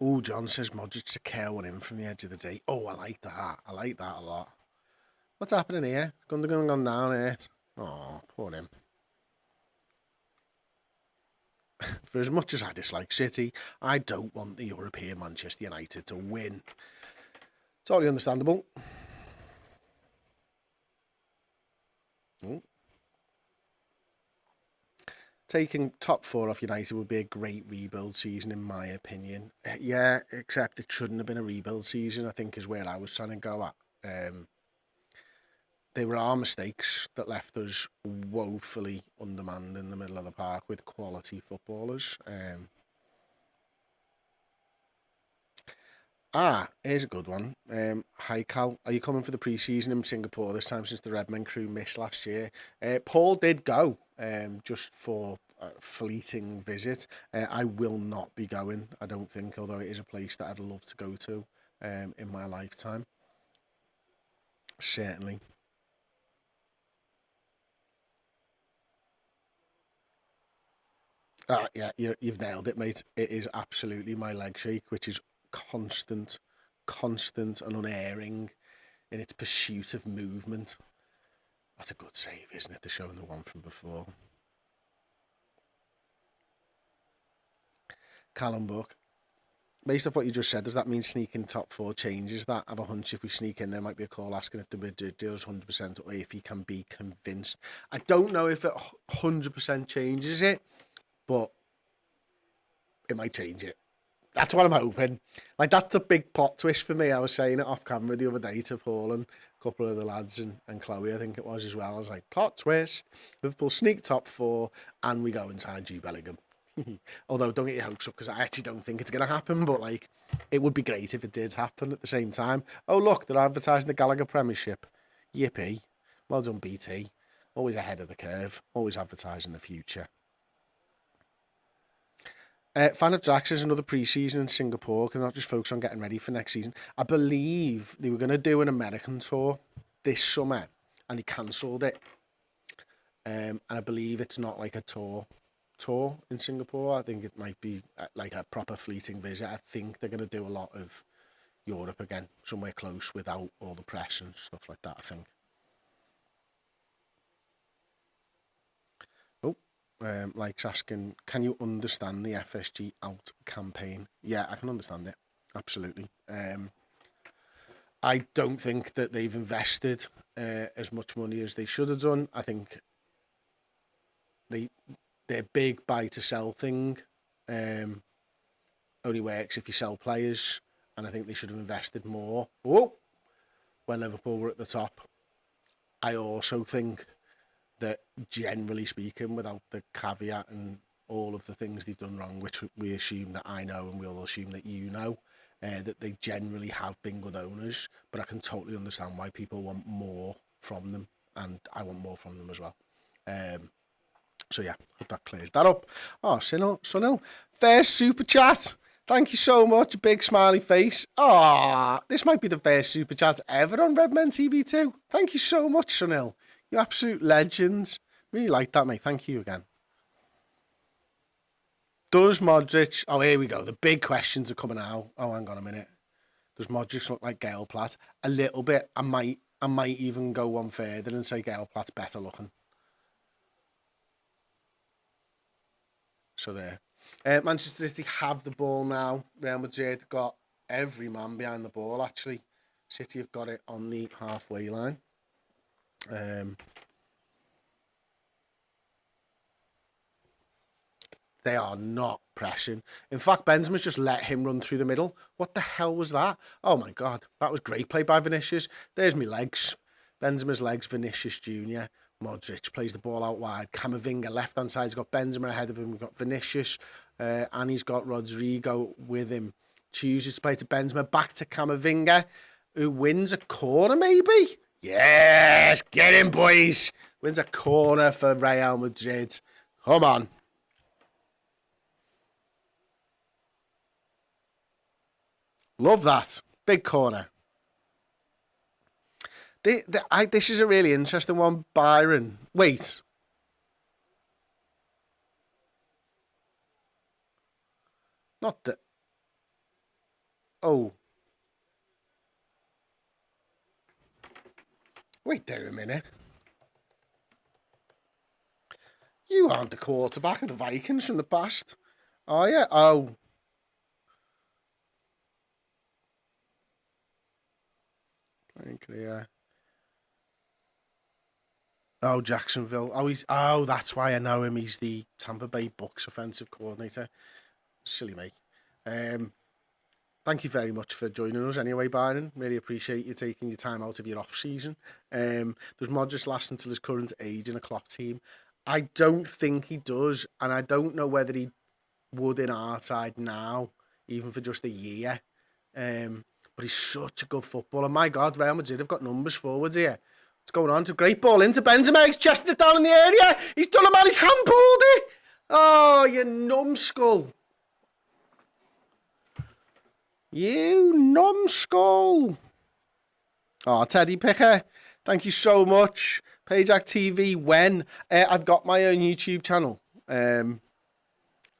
Oh, John says Modric to care one in from the edge of the day. Oh, I like that. I like that a lot. What's happening here? Gundogan gone down here. Oh, poor him. For as much as I dislike City, I don't want the European Manchester United to win. Totally understandable. Oh. Taking top four off United would be a great rebuild season, in my opinion. Yeah, except it shouldn't have been a rebuild season, I think, is where I was trying to go at. They were our mistakes that left us woefully undermanned in the middle of the park with quality footballers. Here's a good one. Hi, Cal. Are you coming for the pre-season in Singapore this time since the Redmen crew missed last year? Paul did go, just for a fleeting visit. I will not be going, I don't think, although it is a place that I'd love to go to in my lifetime. Certainly. Yeah, you've nailed it, mate. It is absolutely my leg shake, which is constant and unerring in its pursuit of movement. That's a good save, isn't it? They're showing the one from before. Callum Book. Based off what you just said, does that mean sneaking top 4 changes that? I have a hunch if we sneak in, there might be a call asking if the Madrid deal is 100% or if he can be convinced. I don't know if it 100% changes it, but it might change it. That's what I'm hoping. Like, that's the big plot twist for me. I was saying it off camera the other day to Paul and a couple of the lads and Chloe, I think it was as well. I was like, plot twist, Liverpool sneak top 4 and we go and sign Jude Bellingham. Although, don't get your hopes up because I actually don't think it's going to happen, but like, it would be great if it did happen at the same time. Oh, look, they're advertising the Gallagher Premiership. Yippee. Well done, BT. Always ahead of the curve. Always advertising the future. Fan of Drax is another pre-season in Singapore. Can not just focus on getting ready for next season. I believe they were going to do an American tour this summer and they cancelled it. And I believe it's not like a tour in Singapore. I think it might be like a proper fleeting visit. I think they're going to do a lot of Europe again, somewhere close without all the press and stuff like that, I think. Like's asking, can you understand the FSG out campaign? Yeah, I can understand it. Absolutely. I don't think that they've invested as much money as they should have done. I think their big buy to sell thing only works if you sell players, and I think they should have invested more. When Liverpool were at the top. I also think that, generally speaking, without the caveat and all of the things they've done wrong, which we assume that I know and we all assume that you know, that they generally have been good owners, but I can totally understand why people want more from them, and I want more from them as well. So yeah, hope that clears that up. Oh, Sunil, first super chat. Thank you so much. Big smiley face. This might be the first super chat ever on Redmen TV2. Thank you so much, Sunil. You absolute legends. Really like that, mate. Thank you again. Does Modric... Oh, here we go. The big questions are coming out. Oh, hang on a minute. Does Modric look like Gail Platt? A little bit. I might even go one further and say Gail Platt's better looking. So there. Manchester City have the ball now. Real Madrid got every man behind the ball, actually. City have got it on the halfway line. They are not pressing. In fact, Benzema's just let him run through the middle. What the hell was that? Oh my God, that was great play by Vinicius. There's me legs. Benzema's legs, Vinicius Jr. Modric plays the ball out wide. Camavinga, left-hand side, he's got Benzema ahead of him. We've got Vinicius, and he's got Rodrigo with him. Chooses to play to Benzema, back to Camavinga, who wins a corner, maybe? Yes, get him, boys. Wins a corner for Real Madrid. Come on. Love that. Big corner. This is a really interesting one, Byron. Wait. Not that. Oh. Wait there a minute. You aren't the quarterback of the Vikings from the past, are you? Oh. Playing career. Oh, Jacksonville. Oh, that's why I know him. He's the Tampa Bay Bucks offensive coordinator. Silly me. Thank you very much for joining us anyway, Byron. Really appreciate you taking your time out of your off-season. Does Modric last until his current age in a Klopp team? I don't think he does, and I don't know whether he would in our side now, even for just a year. But he's such a good footballer. My God, Real Madrid have got numbers forwards here. What's going on? It's a great ball into Benzema. He's chested it down in the area. He's done a man. He's handballed it. Oh, you numbskull. You numbskull. Oh, Teddy Picker, thank you so much. Payjack TV, when? I've got my own YouTube channel.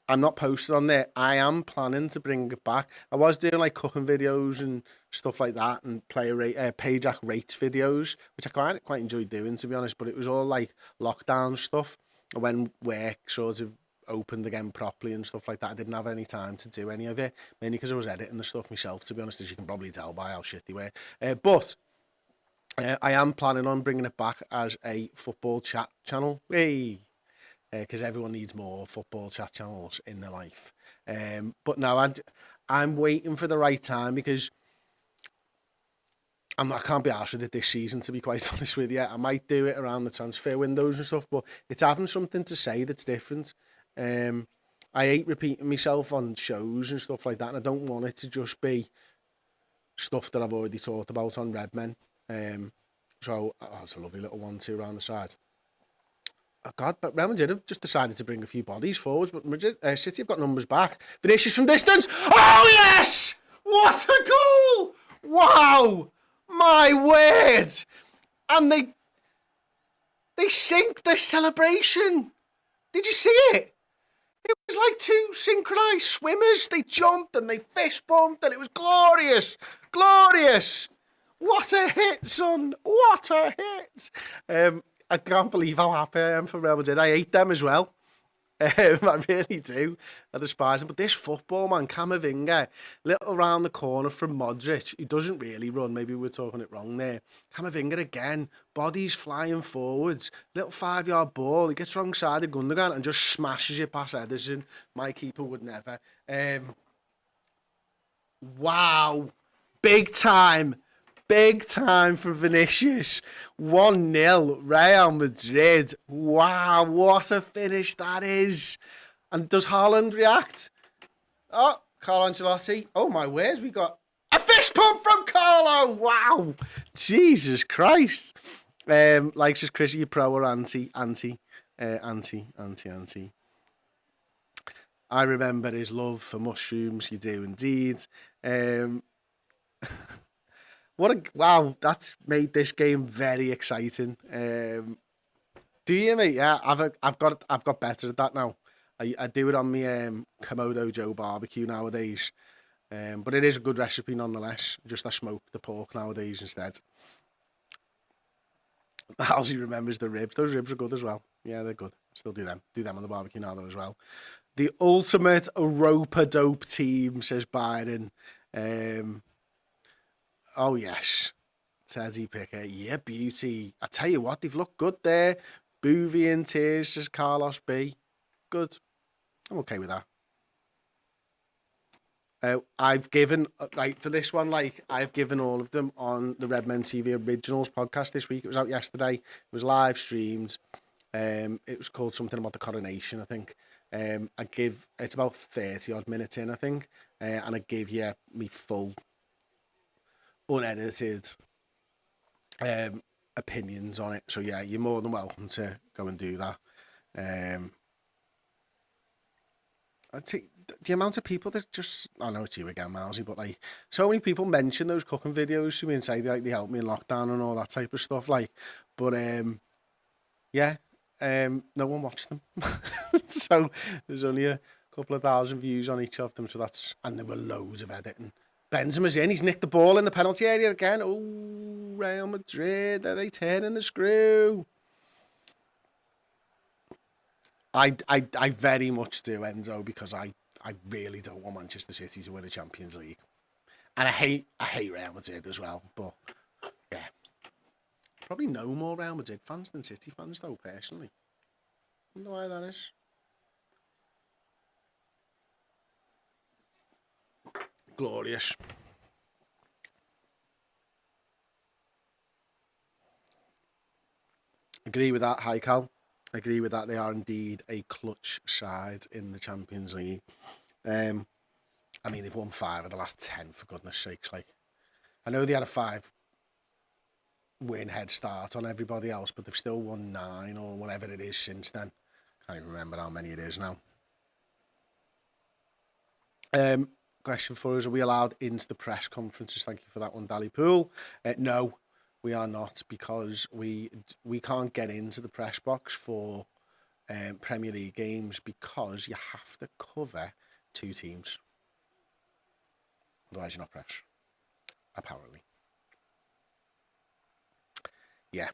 I'm not posted on there. I am planning to bring it back. I was doing like cooking videos and stuff like that, and Payjack rates videos, which I quite enjoyed doing, to be honest. But it was all like lockdown stuff. When work sort of opened again properly and stuff like that, I didn't have any time to do any of it, mainly because I was editing the stuff myself, to be honest, as you can probably tell by how shit they were. But I am planning on bringing it back as a football chat channel. Hey! Because everyone needs more football chat channels in their life. But now I'm waiting for the right time, because I can't be arsed with it this season, to be quite honest with you. I might do it around the transfer windows and stuff, but it's having something to say that's different. I hate repeating myself on shows and stuff like that, and I don't want it to just be stuff that I've already talked about on Redmen. It's a lovely little 1-2 around the side. Oh God, but Real Madrid have just decided to bring a few bodies forward, but City have got numbers back. Vinicius from distance. Oh yes! What a goal! Wow! My word! And they synced their celebration. Did you see it? It was like two synchronised swimmers. They jumped and they fist bumped, and it was glorious. Glorious! What a hit, son! What a hit! I can't believe how happy I am for Real Madrid. I hate them as well. I really do. I despise them. But this football, man, Camavinga, little round the corner from Modric. He doesn't really run. Maybe we're talking it wrong there. Camavinga again. Bodies flying forwards. Little 5-yard ball. He gets wrong side of Gundogan and just smashes it past Ederson. My keeper would never. Wow. Big time. Big time for Vinicius. 1-0, Real Madrid. Wow, what a finish that is. And does Haaland react? Oh, Carlo Ancelotti. Oh, my word, we got a fist pump from Carlo. Wow. Jesus Christ. Like, says Chris, are you pro or anti? Anti. I remember his love for mushrooms. You do indeed. Wow, that's made this game very exciting. Do you, mate? Yeah, I've got better at that now. I do it on my Komodo Joe barbecue nowadays. But it is a good recipe nonetheless. Just I smoke the pork nowadays instead. Halsey remembers the ribs. Those ribs are good as well. Yeah, they're good. Still do them. Do them on the barbecue now though as well. The ultimate rope-a-dope team, says Byron. Oh, yes. Teddy Pickett. Yeah, beauty. I tell you what, they've looked good there. Boovy in tears, says Carlos B. Good. I'm okay with that. I've given, for this one, I've given all of them on the Redmen TV Originals podcast this week. It was out yesterday. It was live streamed. It was called something about the coronation, I think. It's about 30 odd minutes in, I think. And I give you me full unedited opinions on it. So yeah, you're more than welcome to go and do that. I'd say the amount of people that just, I know it's you again, Milesy, but so many people mention those cooking videos to me and say they helped me in lockdown and all that type of stuff. But yeah, no one watched them. So there's only a couple of thousand views on each of them. So and there were loads of editing. Benzema's in. He's nicked the ball in the penalty area again. Oh, Real Madrid, are they turning the screw? I very much do, Enzo, because I really don't want Manchester City to win a Champions League. And I hate Real Madrid as well. But, yeah. Probably no more Real Madrid fans than City fans, though, personally. I wonder why that is. Glorious. Agree with that, hi Cal. Agree with that. They are indeed a clutch side in the Champions League. I mean, they've won 5 of the last 10, for goodness sakes. I know they had a 5-win head start on everybody else, but they've still won 9 or whatever it is since then. Can't even remember how many it is now. Question for us, are we allowed into the press conferences? Thank you for that one, Dally Pool. No, we are not, because we can't get into the press box for Premier League games because you have to cover 2 teams. Otherwise, you're not fresh. Apparently. Yeah.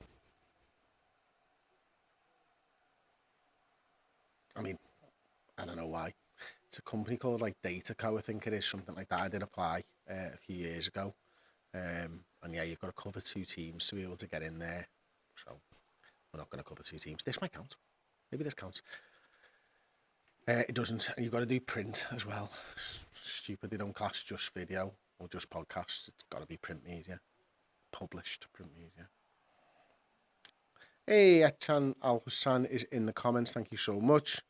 I mean, I don't know why. It's a company called like Dataco, I think it is, something like that. I did apply a few years ago. And yeah, you've got to cover 2 teams to be able to get in there. So we're not going to cover 2 teams. This might count. Maybe this counts. It doesn't. And you've got to do print as well. Stupid, they don't class just video or just podcasts. It's got to be print media. Published print media. Hey, Echan Al-Hussan is in the comments. Thank you so much.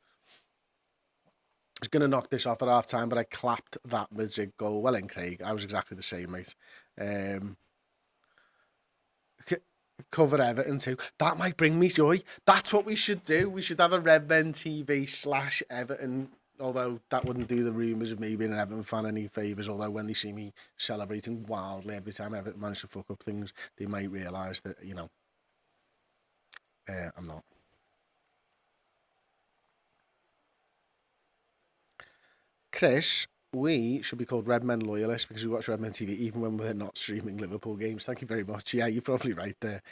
I was going to knock this off at half time, but I clapped that Madrid goal. Well in, Craig. I was exactly the same, mate. Cover Everton too. That might bring me joy. That's what we should do. We should have a Redmen TV /Everton. Although that wouldn't do the rumours of me being an Everton fan any favours. Although when they see me celebrating wildly every time Everton manage to fuck up things, they might realise that, you know, I'm not. Chris, we should be called Redmen Loyalists because we watch Redmen TV even when we're not streaming Liverpool games. Thank you very much. Yeah, you're probably right there.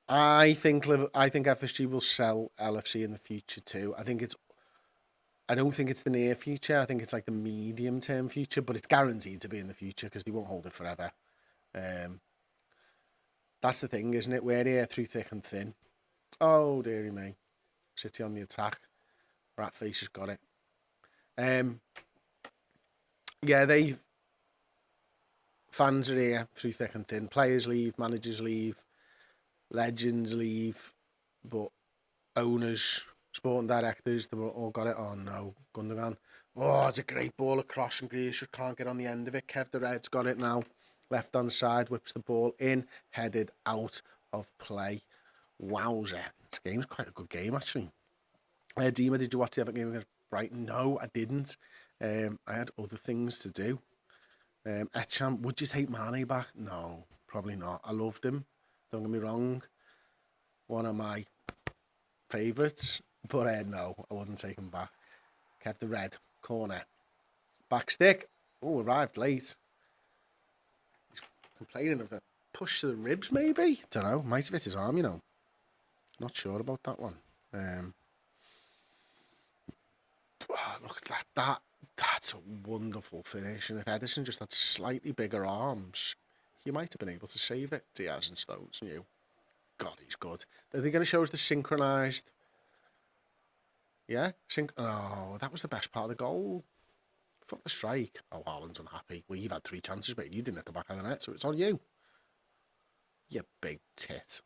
I think FSG will sell LFC in the future too. I don't think it's the near future. I think it's like the medium term future, but it's guaranteed to be in the future because they won't hold it forever. That's the thing, isn't it? We're here through thick and thin. Oh, dearie me. City on the attack. Ratface has got it. Yeah, fans are here through thick and thin. Players leave, managers leave, legends leave, but owners, sporting directors, they've all got it. Oh no, Gundogan. Oh, it's a great ball across and Grealish can't get on the end of it. Kev the Red's got it now. Left hand side, whips the ball in, headed out of play. Wowzer. This game's quite a good game, actually. Dima, did you watch the Everton game against Brighton? No, I didn't. I had other things to do. Echam, would you take Mane back? No, probably not. I loved him. Don't get me wrong. One of my favourites. But no, I wouldn't take him back. Kev the Red. Corner. Back stick. Oh, arrived late. He's complaining of a push to the ribs, maybe? Don't know. Might have hit his arm, you know. Not sure about that one. Look at that. That's a wonderful finish. And if Edison just had slightly bigger arms, he might have been able to save it. Diaz and Stones knew. God, he's good. Are they going to show us the synchronised? Yeah? Oh, that was the best part of the goal. Fuck the strike. Oh, Haaland's unhappy. Well, you've had 3 chances, mate. You didn't hit the back of the net, so it's on you. You big tit.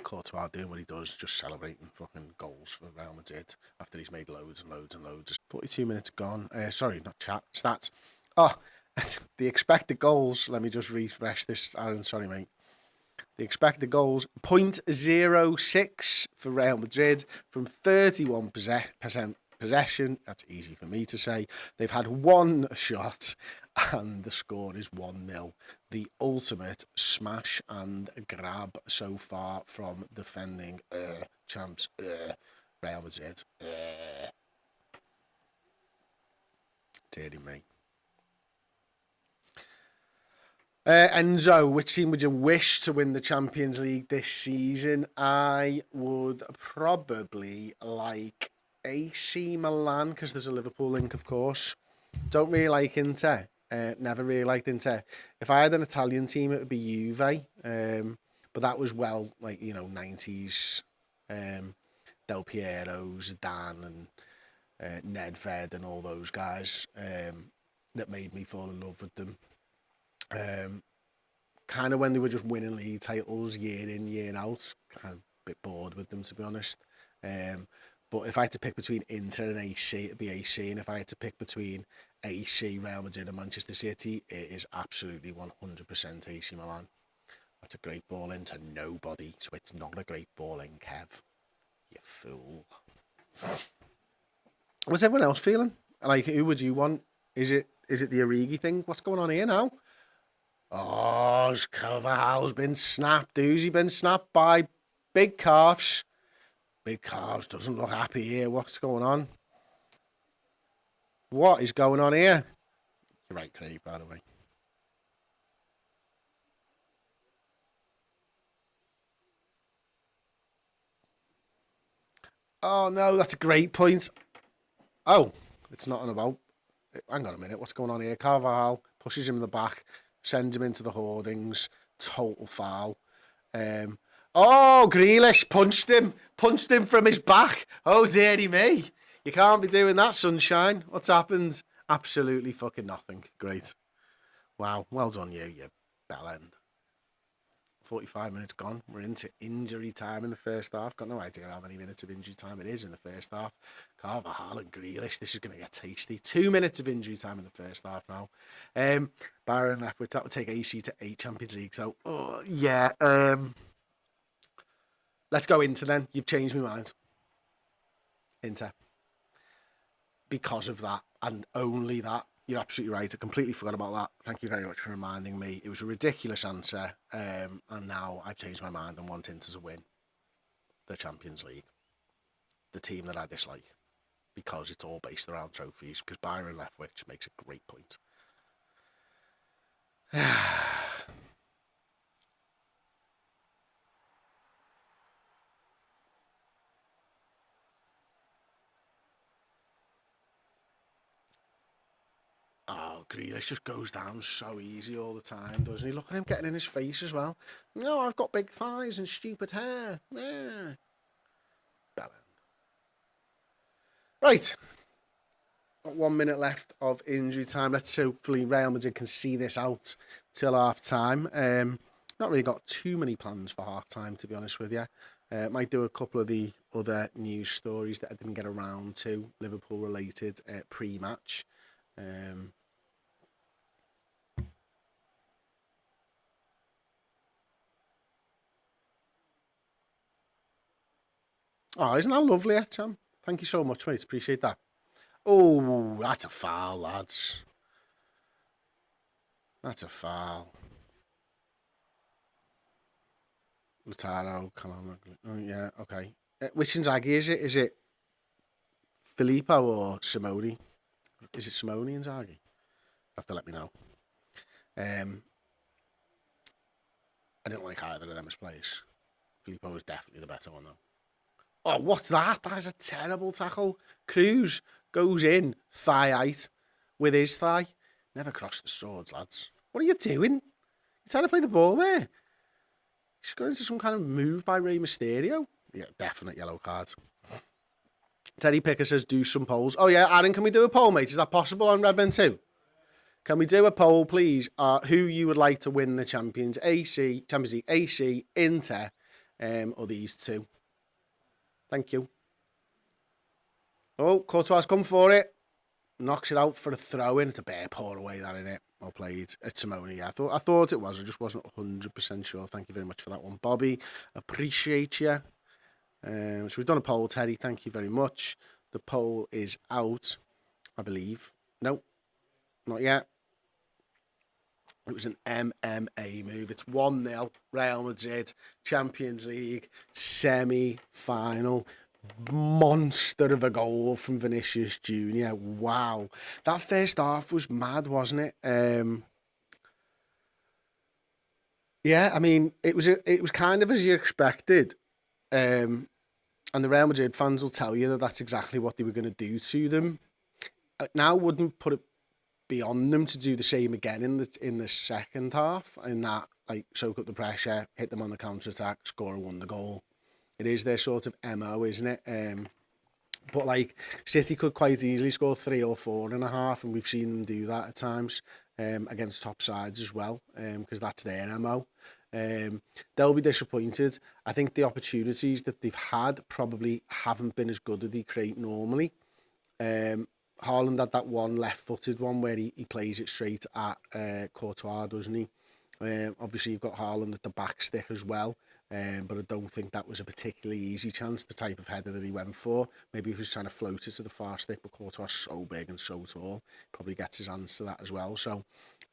Courtois doing what he does, just celebrating fucking goals for Real Madrid after he's made loads and loads and loads. 42 minutes gone. Sorry, not chat. Stats. Oh, the expected goals. Let me just refresh this, Aaron. Sorry, mate. The expected goals, 0.06 for Real Madrid from 31% possession. That's easy for me to say. They've had 1 shot and the score is 1-0. The ultimate smash and grab so far from defending champs Real Madrid. Dear me. Enzo, which team would you wish to win the Champions League this season? I would probably like AC Milan, because there's a Liverpool link, of course. Don't really like Inter. Never really liked Inter. If I had an Italian team, it would be Juve. But that was, well, like, you know, 90s. Del Piero, Zidane, and Nedved, and all those guys that made me fall in love with them. Kind of when they were just winning league titles year in, year out. Kind of a bit bored with them, to be honest. But if I had to pick between Inter and AC, it'd be AC. And if I had to pick between AC, Real Madrid and Manchester City, it is absolutely 100% AC Milan. That's a great ball into nobody, so it's not a great ball in, Kev. You fool. What's everyone else feeling? Like, who would you want? Is it the Origi thing? What's going on here now? Oh, Carvalho's been snapped. Who's he been snapped by? Big Calves. Big Calves doesn't look happy here. What's going on? What is going on here? You're right, Craig, by the way. Oh, no, that's a great point. Oh, it's not on about. Hang on a minute. What's going on here? Carvalho pushes him in the back, sends him into the hoardings. Total foul. Oh, Grealish punched him from his back. Oh, dearie me. You can't be doing that, sunshine. What's happened? Absolutely fucking nothing. Great. Wow, well done you bellend. 45 minutes gone. We're into injury time in the first half. Got no idea how many minutes of injury time it is in the first half. Carvajal and Grealish, this is going to get tasty. 2 minutes of injury time in the first half now. Bayern left, which that would take AC to 8 Champions League. So, yeah. Let's go Inter then. You've changed my mind. Inter. Because of that, and only that. You're absolutely right. I completely forgot about that. Thank you very much for reminding me. It was a ridiculous answer, and now I've changed my mind and want Inter to win the Champions League. The team that I dislike, because it's all based around trophies, because Byron Leftwich makes a great point. Oh, Grealish just goes down so easy all the time, doesn't he? Look at him getting in his face as well. No, I've got big thighs and stupid hair. Yeah. Bellend. Right. Got 1 minute left of injury time. Let's hopefully Real Madrid can see this out till half time. Not really got too many plans for half time, to be honest with you. Might do a couple of the other news stories that I didn't get around to, Liverpool related pre-match. Oh, isn't that lovely, Cham? Thank you so much, mate. Appreciate that. Oh, that's a foul, lads. That's a foul. Lautaro, come on. Oh, yeah, okay. Which Inzaghi is it? Is it Filippo or Simone? Is it Simone Inzaghi? Have to let me know. I didn't like either of them as players. Filippo was definitely the better one, though. Oh, what's that? That is a terrible tackle. Cruz goes in thigh height with his thigh. Never cross the swords, lads. What are you doing? You're trying to play the ball there. He's got into some kind of move by Rey Mysterio. Yeah, definite yellow card. Teddy Picker says, do some polls. Oh, yeah, Aaron, can we do a poll, mate? Is that possible on Redmen too? Can we do a poll, please? Who you would like to win the Champions League, AC, Inter, or these two? Thank you. Oh, Courtois come for it. Knocks it out for a throw-in. It's a bare paw away, that, innit? Well played. It's Simone, yeah. I thought it was. I just wasn't 100% sure. Thank you very much for that one, Bobby. Appreciate you. So we've done a poll, Teddy. Thank you very much. The poll is out, I believe. No, not yet. It was an MMA move. It's 1-0. Real Madrid, Champions League, semi-final. Monster of a goal from Vinicius Jr. Wow. That first half was mad, wasn't it? Yeah, I mean, it was kind of as you expected. And the Real Madrid fans will tell you that that's exactly what they were going to do to them. Now wouldn't put it beyond them to do the same again in the second half, in that, like, soak up the pressure, hit them on the counter attack, score and win the goal. It is their sort of MO, isn't it? But like City could quite easily score 3 or 4 and a half, and we've seen them do that at times against top sides as well, because that's their MO. They'll be disappointed. I think the opportunities that they've had probably haven't been as good as they create normally. Haaland had that one left-footed one where he plays it straight at Courtois, doesn't he? Obviously, you've got Haaland at the back stick as well, but I don't think that was a particularly easy chance, the type of header that he went for. Maybe he was trying to float it to the far stick, but Courtois is so big and so tall, probably gets his hands to that as well. So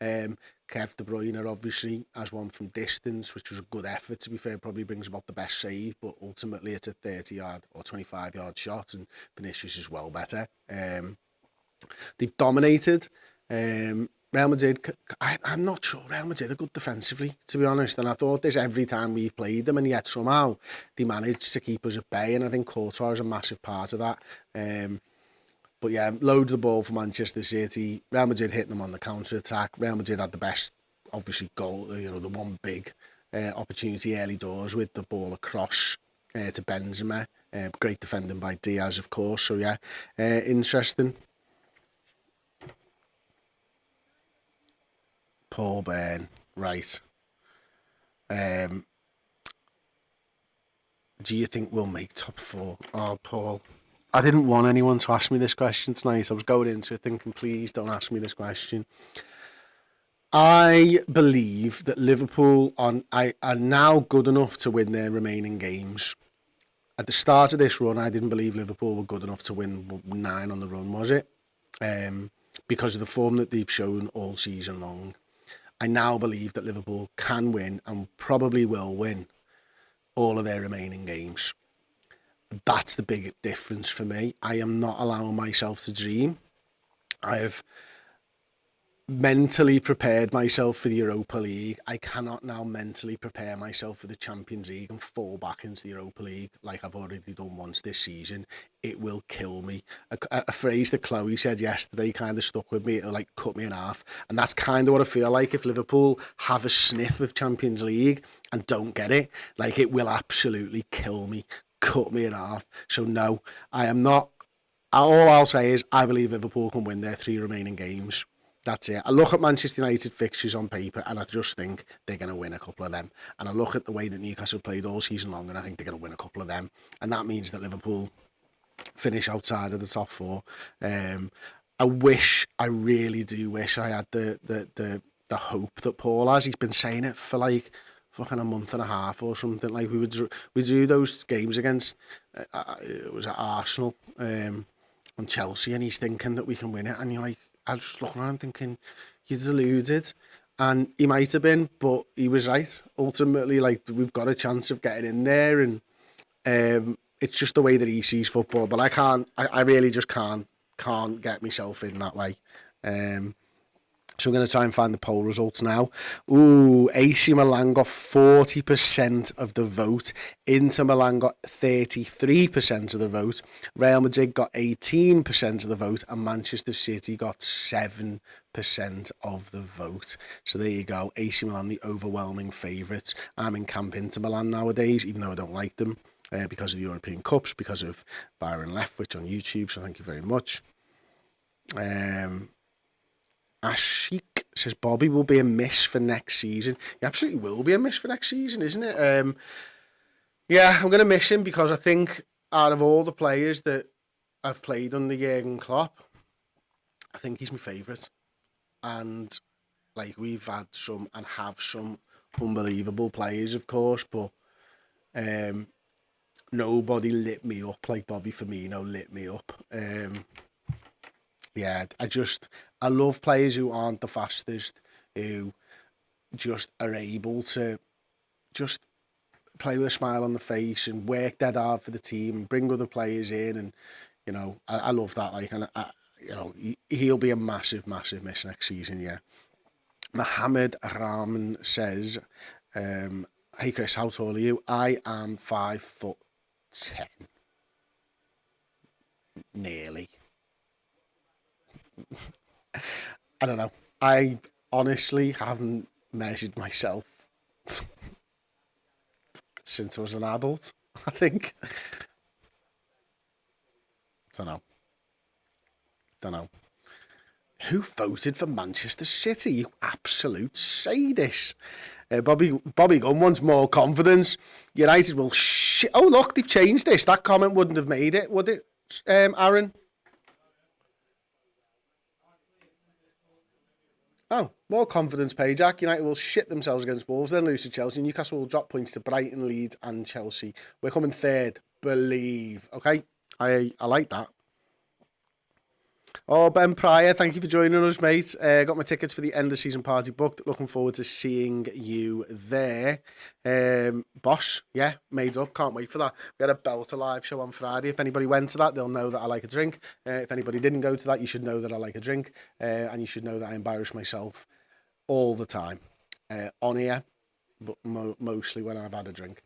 Kev De Bruyne obviously has one from distance, which was a good effort, to be fair. Probably brings about the best save, but ultimately it's a 30-yard or 25-yard shot, and Vinicius is well better. They've dominated. Real Madrid, I'm not sure Real Madrid are good defensively, to be honest, and I thought this every time we've played them, and yet somehow they managed to keep us at bay, and I think Courtois is a massive part of that. But yeah, loads of the ball for Manchester City. Real Madrid hitting them on the counter-attack. Real Madrid had the best, obviously, goal, the one big opportunity early doors with the ball across to Benzema. Great defending by Diaz, of course. So yeah, interesting. Paul Byrne, right. Do you think we'll make top 4? Oh, Paul. I didn't want anyone to ask me this question tonight. I was going into it thinking, please don't ask me this question. I believe that Liverpool are now good enough to win their remaining games. At the start of this run, I didn't believe Liverpool were good enough to win 9 on the run, was it? Because of the form that they've shown all season long. I now believe that Liverpool can win and probably will win all of their remaining games. That's the big difference for me. I am not allowing myself to dream. I have mentally prepared myself for the Europa League. I cannot now mentally prepare myself for the Champions League and fall back into the Europa League like I've already done once this season. It will kill me. A phrase that Chloe said yesterday kind of stuck with me. It'll like cut me in half. And that's kind of what I feel like if Liverpool have a sniff of Champions League and don't get it. Like, it will absolutely kill me, cut me in half. So no, I am not. All I'll say is I believe Liverpool can win their 3 remaining games. That's it. I look at Manchester United fixtures on paper and I just think they're going to win a couple of them. And I look at the way that Newcastle played all season long and I think they're going to win a couple of them. And that means that Liverpool finish outside of the top 4. I really do wish I had the hope that Paul has. He's been saying it for like fucking a month and a half or something. Like we do those games against it was at Arsenal and Chelsea, and he's thinking that we can win it, and you're like, I was just looking around thinking, you're deluded. And he might have been, but he was right. Ultimately, like, we've got a chance of getting in there, and it's just the way that he sees football. But I really just can't get myself in that way. So I'm going to try and find the poll results now. Ooh, AC Milan got 40% of the vote. Inter Milan got 33% of the vote. Real Madrid got 18% of the vote. And Manchester City got 7% of the vote. So there you go. AC Milan, the overwhelming favourites. I'm in camp Inter Milan nowadays, even though I don't like them because of the European Cups, because of Byron Leftwich on YouTube. So thank you very much. Ashik says Bobby will be a miss for next season. He absolutely will be a miss for next season, isn't it? Yeah, I'm going to miss him because I think out of all the players that I've played under Jurgen Klopp, I think he's my favourite. And like, we've had some and have some unbelievable players, of course, but nobody lit me up like Bobby Firmino lit me up. Yeah, I love players who aren't the fastest, who just are able to just play with a smile on the face and work dead hard for the team and bring other players in. And, you know, I love that. Like, and he'll be a massive, massive miss next season, yeah. Mohammed Rahman says, hey Chris, how tall are you? I am 5'10". Nearly. I don't know. I honestly haven't measured myself since I was an adult, I think. Don't know. Who voted for Manchester City? You absolute sadist. Bobby Gunn wants more confidence. United will oh, look, they've changed this. That comment wouldn't have made it, would it, Aaron? Oh, more confidence, Pajak. United will shit themselves against Wolves, then lose to Chelsea. Newcastle will drop points to Brighton, Leeds and Chelsea. We're coming third. Believe. Okay? I like that. Oh, Ben Pryor, thank you for joining us, mate. Got my tickets for the end of season party booked. Looking forward to seeing you there. Boss, yeah, made up. Can't wait for that. We had a Belter live show on Friday. If anybody went to that, they'll know that I like a drink. If anybody didn't go to that, you should know that I like a drink. And you should know that I embarrass myself all the time. On here, but mostly when I've had a drink.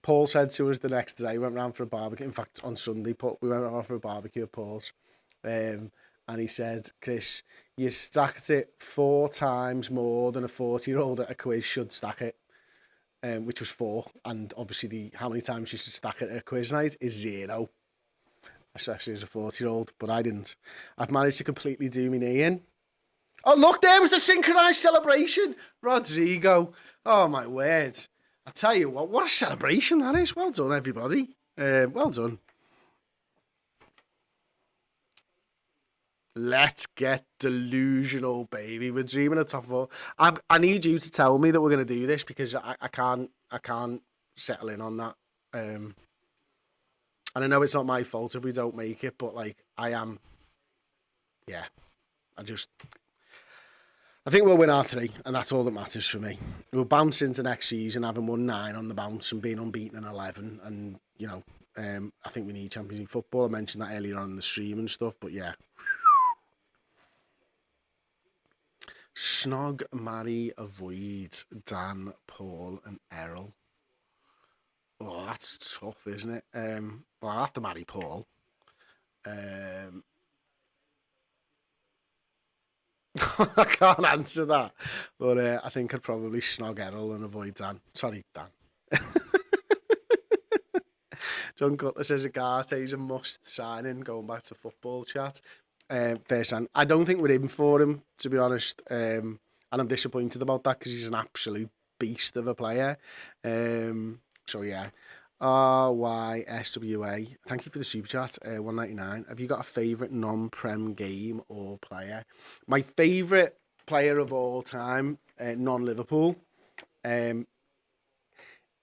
Paul said to us the next day, we went round for a barbecue. In fact, on Sunday, we went round for a barbecue at Paul's. And he said, Chris, you stacked it 4 times more than a 40-year-old at a quiz should stack it, which was 4. And obviously, how many times you should stack it at a quiz night is 0, especially as a 40-year-old. But I didn't. I've managed to completely do my knee in. Oh, look, there was the synchronised celebration. Rodrigo. Oh, my word. I tell you what a celebration that is. Well done, everybody. Well done. Let's get delusional, baby. We're dreaming of top 4. I need you to tell me that we're going to do this because I can't settle in on that. And I know it's not my fault if we don't make it, but like I am. Yeah, I think we'll win our 3, and that's all that matters for me. We'll bounce into next season having won 9 on the bounce and being unbeaten in 11, and you know, I think we need Champions League football. I mentioned that earlier on in the stream and stuff, but yeah. Snog, marry, avoid Dan, Paul and Errol. Oh, that's tough, isn't it? Well, I'll have to marry Paul. I can't answer that. But I think I'd probably snog Errol and avoid Dan. Sorry, Dan. John Cutler says Agate's a must signing, going back to football chat. First hand. I don't think we're in for him, to be honest. And I'm disappointed about that because he's an absolute beast of a player. So yeah. RYSWA. Thank you for the super chat. 199. Have you got a favourite non-prem game or player? My favourite player of all time, non-Liverpool.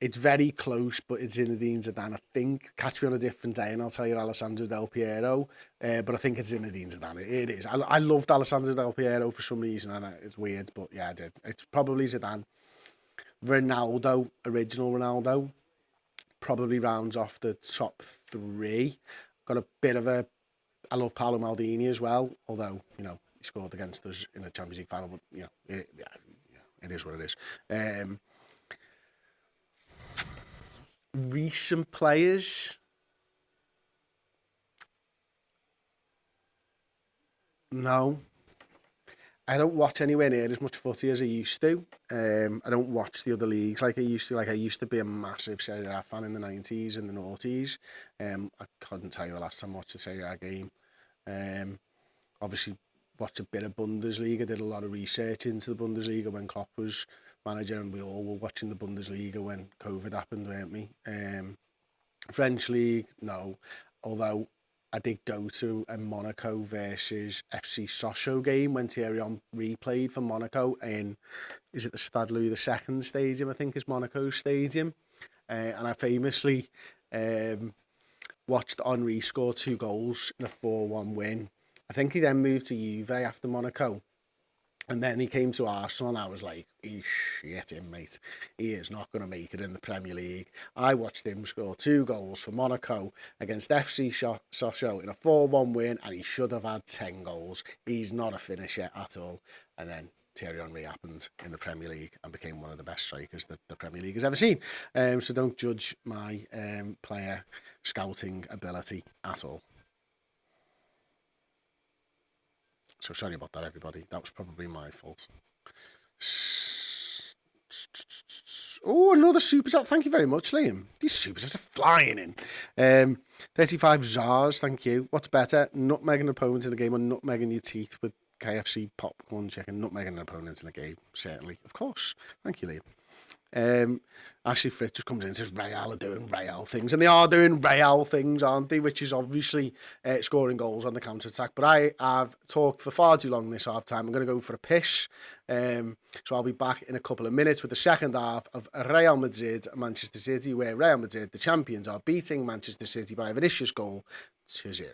It's very close, but it's Zinedine Zidane. I think, catch me on a different day and I'll tell you Alessandro Del Piero. But I think it's Zinedine Zidane. It is. I loved Alessandro Del Piero for some reason, and it's weird, but yeah, I did. It's probably Zidane. Ronaldo, original Ronaldo, probably rounds off the top 3. Got a bit of a... I love Paolo Maldini as well, although, you know, he scored against us in a Champions League final, but, you know, it is what it is. Recent players? No. I don't watch anywhere near as much footy as I used to. I don't watch the other leagues like I used to. Like, I used to be a massive Serie A fan in the 90s and the noughties. I couldn't tell you the last time I watched a Serie A game. Obviously, watched a bit of Bundesliga. Did a lot of research into the Bundesliga when Klopp was manager, and we all were watching the Bundesliga when COVID happened, weren't we? French league, no. Although I did go to a Monaco versus FC Sochaux game when Thierry Henry played for Monaco in, is it the Stade Louis II stadium, I think is Monaco's stadium. And I famously watched Henry score 2 goals in a 4-1 win. I think he then moved to Juve after Monaco. And then he came to Arsenal and I was like, shit him, mate. He is not going to make it in the Premier League. I watched him score 2 goals for Monaco against FC Sochaux in a 4-1 win, and he should have had 10 goals. He's not a finisher at all. And then Thierry Henry happened in the Premier League and became one of the best strikers that the Premier League has ever seen. So don't judge my player scouting ability at all. So sorry about that, everybody. That was probably my fault. Oh, another super chat. Thank you very much, Liam. These super chats are flying in. 35 Zars, thank you. What's better, nutmegging an opponent in a game or nutmegging your teeth with KFC popcorn chicken? Nutmegging an opponent in a game, certainly. Of course. Thank you, Liam. Ashley Fritz just comes in and says Real are doing Real things, and they are doing Real things, aren't they, which is obviously scoring goals on the counter-attack. But I have talked for far too long this half time. I'm going to go for a piss, so I'll be back in a couple of minutes with the second half of Real Madrid Manchester City, where Real Madrid, the champions, are beating Manchester City by a vicious goal to 0.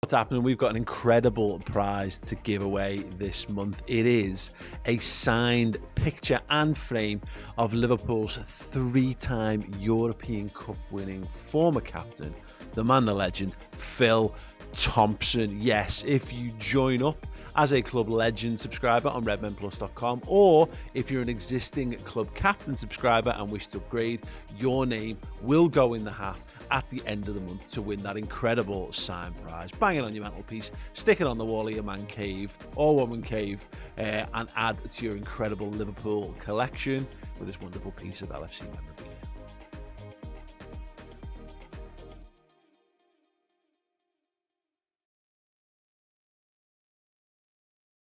What's happening? We've got an incredible prize to give away this month. It is a signed picture and frame of Liverpool's 3-time European Cup winning former captain, the man, the legend, Phil Thompson. Yes, if you join up as a Club Legend subscriber on redmenplus.com, or if you're an existing Club Captain subscriber and wish to upgrade, your name will go in the hat at the end of the month to win that incredible signed prize. Bang it on your mantelpiece, stick it on the wall of your man cave or woman cave, and add to your incredible Liverpool collection with this wonderful piece of LFC memorabilia.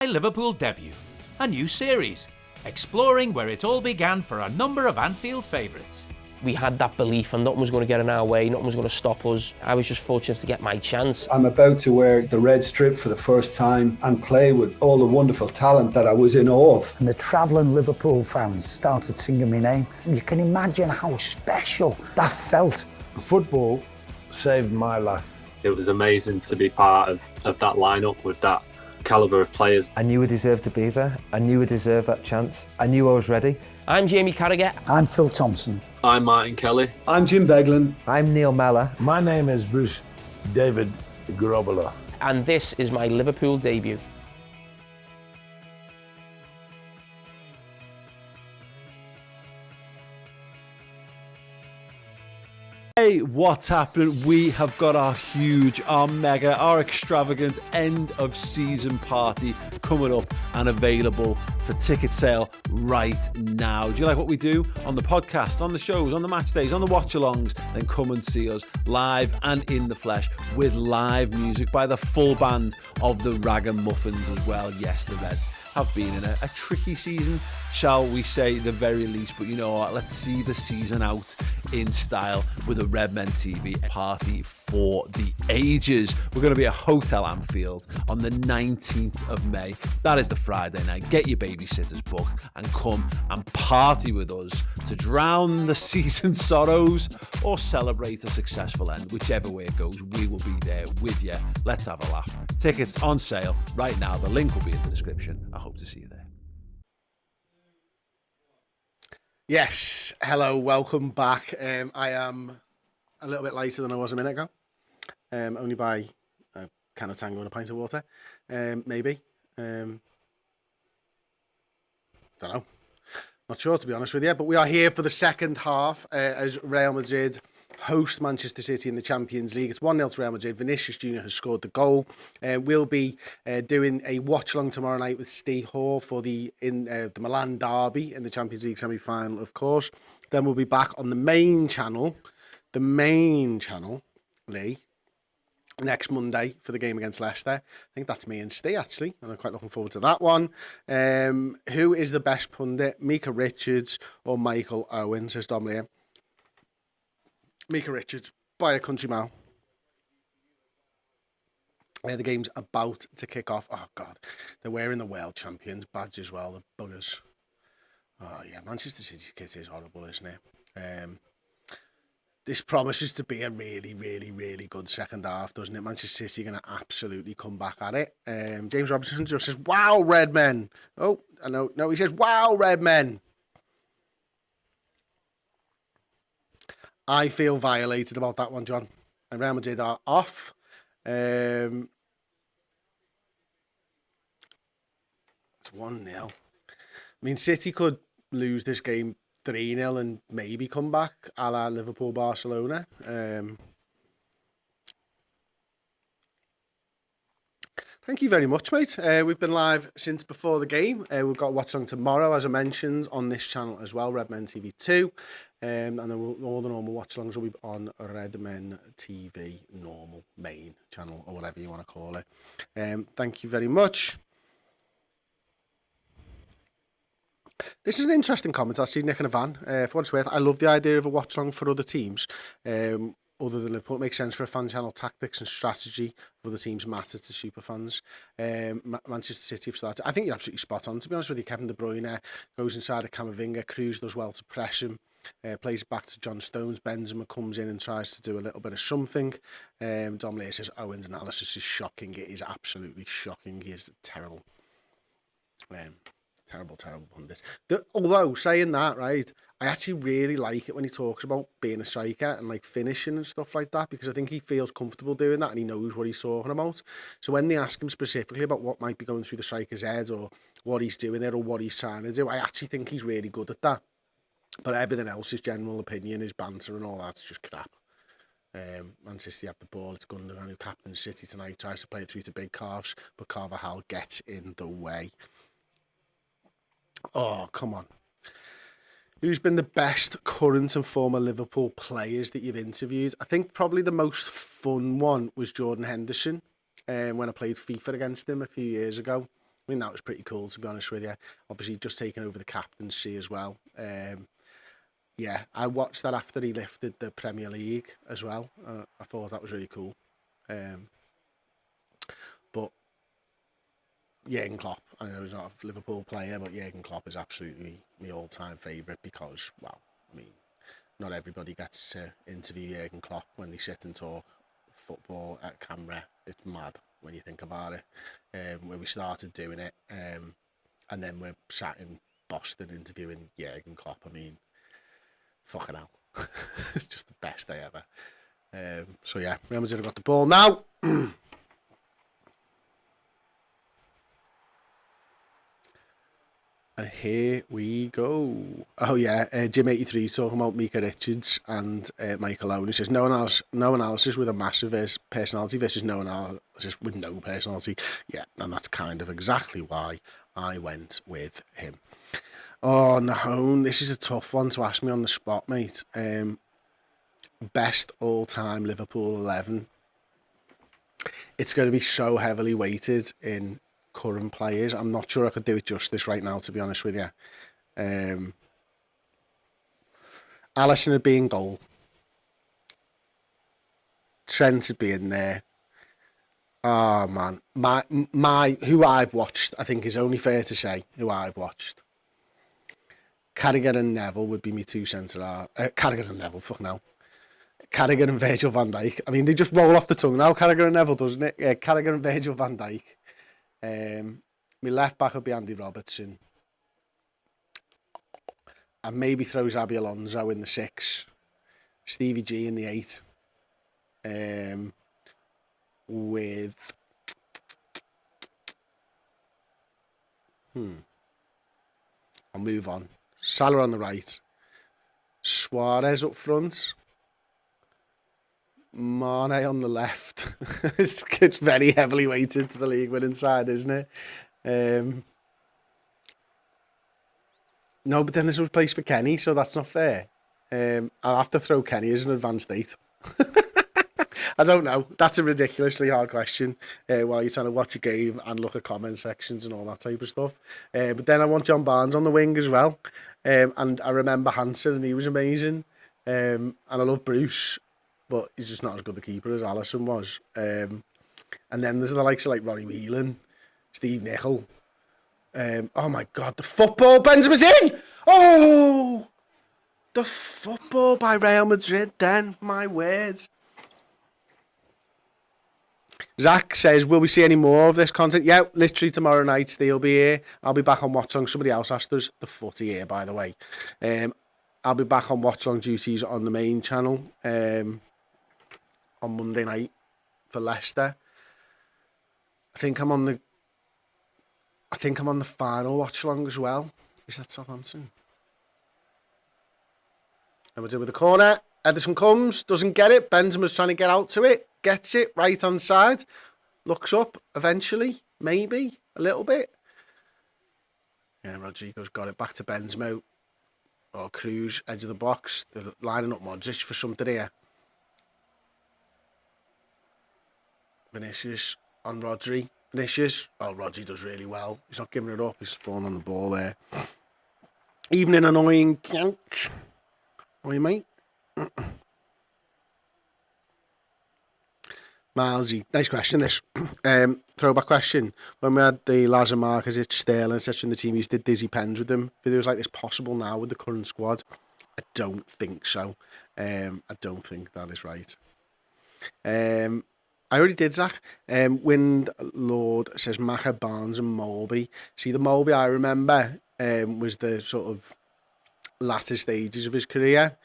Liverpool debut, a new series, exploring where it all began for a number of Anfield favourites. We had that belief and nothing was going to get in our way, nothing was going to stop us. I was just fortunate to get my chance. I'm about to wear the red strip for the first time and play with all the wonderful talent that I was in awe of. And the travelling Liverpool fans started singing my name. You can imagine how special that felt. Football saved my life. It was amazing to be part of that lineup with that calibre of players. I knew I deserved to be there. I knew I deserved that chance. I knew I was ready. I'm Jamie Carragher. I'm Phil Thompson. I'm Martin Kelly. I'm Jim Beglin. I'm Neil Mellor. My name is Bruce David Grobbelaar. And this is my Liverpool debut. Hey, what's happening? We have got our huge, our mega, our extravagant end of season party coming up and available for ticket sale right now. Do you like what we do on the podcast, on the shows, on the match days, on the watch-alongs? Then come and see us live and in the flesh with live music by the full band of the Ragamuffins as well. Yes, the Reds have been in a tricky season, shall we say, the very least. But you know what? Let's see the season out in style with a Redmen TV party for the ages. We're going to be at Hotel Anfield on the 19th of May. That is the Friday night. Get your babysitters booked and come and party with us to drown the season's sorrows or celebrate a successful end. Whichever way it goes, we will be there with you. Let's have a laugh. Tickets on sale right now. The link will be in the description. I hope to see you there. Yes, hello, welcome back. I am a little bit later than I was a minute ago, only by a can of Tango and a pint of water, maybe. Don't know, not sure to be honest with you, but we are here for the second half as Real Madrid host Manchester City in the Champions League. It's 1-0 to Real Madrid. Vinicius Jr. has scored the goal. We'll be doing a watch-along tomorrow night with Steve Hall for the Milan derby in the Champions League semi-final, of course. Then we'll be back on the main channel, Lee, next Monday for the game against Leicester. I think that's me and Steve, actually, and I'm quite looking forward to that one. Who is the best pundit, Mika Richards or Michael Owen, says Dom Liam. Mika Richards, by a country mile. The game's about to kick off. Oh, God. They're wearing the World Champions badge as well, the buggers. Oh, yeah. Manchester City's kit is horrible, isn't it? This promises to be a really, really, really good second half, doesn't it? Manchester City are going to absolutely come back at it. James Robinson just says, wow, Redmen. Oh, I know. No, he says, wow, Redmen. I feel violated about that one, John. And Real Madrid are off. It's 1-0. I mean, City could lose this game 3-0 and maybe come back a la Liverpool-Barcelona. Thank you very much, mate. We've been live since before the game. We've got Watchalong tomorrow, as I mentioned, on this channel as well, Redmen TV 2. And then all the normal Watchalongs will be on Redmen TV normal main channel, or whatever you want to call it. Thank you very much. This is an interesting comment, actually, Nick and Ivan. For what it's worth, I love the idea of a watch-along for other teams. other than Liverpool. It makes sense for a fan channel. Tactics and strategy of other teams matter to super fans. Manchester City have started. I think you're absolutely spot on, to be honest with you. Kevin De Bruyne goes inside of Camavinga. Cruz does well to press him. Plays it back to John Stones. Benzema comes in and tries to do a little bit of something. Dom Lear says Owen's analysis is shocking. It is absolutely shocking. He is terrible. Terrible pundit. Although, saying that, right, I actually really like it when he talks about being a striker and like finishing and stuff like that, because I think he feels comfortable doing that and he knows what he's talking about. So when they ask him specifically about what might be going through the striker's head or what he's doing there or what he's trying to do, I actually think he's really good at that. But everything else, his general opinion, his banter and all that's just crap. Man City have the ball. It's Gundogan who captains City tonight, tries to play it through to big calves, but Carvajal gets in the way. Oh, come on. Who's been the best current and former Liverpool players that you've interviewed? I think probably the most fun one was Jordan Henderson, when I played FIFA against him a few years ago. I mean, that was pretty cool, to be honest with you. Obviously, just taking over the captaincy as well. Yeah, I watched that after he lifted the Premier League as well. I thought that was really cool. But Jurgen Klopp, I know he's not a Liverpool player, but Jurgen Klopp is absolutely my all-time favourite because, well, I mean, not everybody gets to interview Jurgen Klopp when they sit and talk football at camera. It's mad when you think about it. When we started doing it, and then we're sat in Boston interviewing Jurgen Klopp. I mean, fucking hell. It's just the best day ever. So yeah, Real Madrid have got the ball now. And here we go. Oh yeah, Jim83 talking about Mika Richards and Michael Owen. He says no analysis with a massive personality versus no analysis with no personality. Yeah, and that's kind of exactly why I went with him. Oh, Nahone, this is a tough one to ask me on the spot, mate. Best all-time Liverpool 11. It's going to be so heavily weighted in current players. I'm not sure I could do it justice right now, to be honest with you. Alisson would be in goal. Trent would be in there. Oh, man. My who I've watched, I think is only fair to say, who I've watched. Carragher and Neville would be me two centre. Carragher and Neville, fuck now. Carragher and Virgil van Dijk. I mean, they just roll off the tongue now, Carragher and Neville, doesn't it? Yeah, Carragher and Virgil van Dijk. My left back would be Andy Robertson. And maybe throw Xabi Alonso in the 6. Stevie G in the 8. With... I'll move on. Salah on the right. Suarez up front. Mane on the left. It's very heavily weighted to the league winning side, isn't it? No, but then there's no place for Kenny, so that's not fair. I'll have to throw Kenny as an advanced 8. I don't know. That's a ridiculously hard question while you're trying to watch a game and look at comment sections and all that type of stuff. But then I want John Barnes on the wing as well. And I remember Hansen, and he was amazing. And I love Bruce, but he's just not as good a keeper as Alisson was. And then there's the likes of like Ronnie Whelan, Steve Nicol. Oh my God, the football, Benzema's in! Oh! The football by Real Madrid then, my words. Zach says, will we see any more of this content? Yeah, literally tomorrow night, Steve'll be here. I'll be back on Watchalong. Somebody else asked us, the footy here, by the way. I'll be back on Watchalong duties on the main channel on Monday night for Leicester. I think I'm on the final Watchalong as well. Is that Southampton? And we're doing with the corner. Ederson comes, doesn't get it. Benzema's trying to get out to it. Gets it, right hand side. Looks up, eventually. Maybe, a little bit. Yeah, Rodrigo's got it. Back to Benzema. Or Cruz, edge of the box. They're lining up Modric for something here. Vinicius on Rodri. Vinicius. Oh, Rodri does really well. He's not giving it up. He's falling on the ball there. Evening annoying couch. Oi, mate. Milesy, nice question this. Throwback question. When we had the Lazar Marquez, Sterling, etc. in the team, you did dizzy pens with them. Videos like this possible now with the current squad? I don't think so. I don't think that is right. I already did, Zach. Wind Lord says Macha, Barnes and Molby. See, the Molby I remember was the sort of latter stages of his career.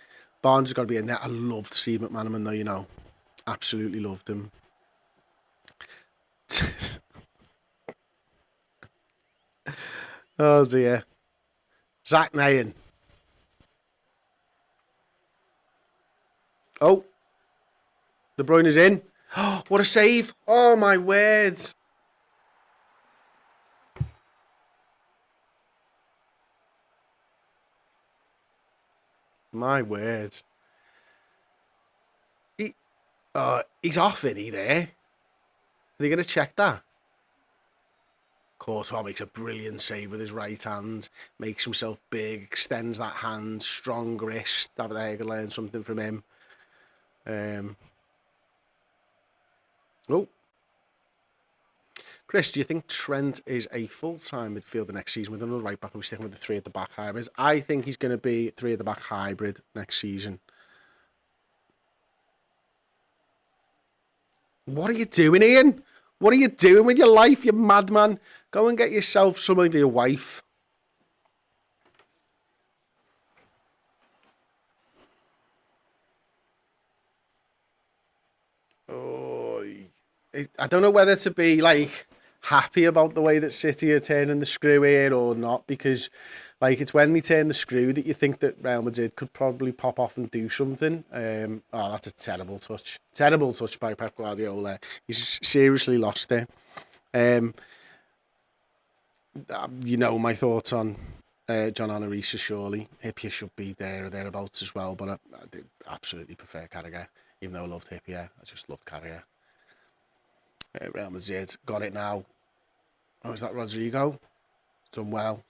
Barnes has got to be in there. I loved Steve McManaman though, you know. Absolutely loved him. Oh dear. Zach Nayan. Oh. De Bruyne is in. Oh, what a save. Oh my word. My word. He's off, isn't he, there? Are they going to check that? Courtois makes a brilliant save with his right hand, makes himself big, extends that hand, strong wrist. David De Gea could learn something from him. Chris, do you think Trent is a full-time midfielder next season with another right back? Are we sticking with the three at the back hybrids? I think he's going to be three at the back hybrid next season. What are you doing, Ian? What are you doing with your life, you madman? Go and get yourself some of your wife. Oh, I don't know whether to be like happy about the way that City are turning the screw here or not, because like it's when they turn the screw that you think that Real Madrid could probably pop off and do something. Oh, that's a terrible touch. Terrible touch by Pep Guardiola. He's seriously lost there. You know my thoughts on John Anarisa, surely. Hippier should be there or thereabouts as well, but I did absolutely prefer Carragher. Even though I loved Hippier, I just loved Carragher. Real Madrid got it now. Oh, is that Rodrigo? Done well.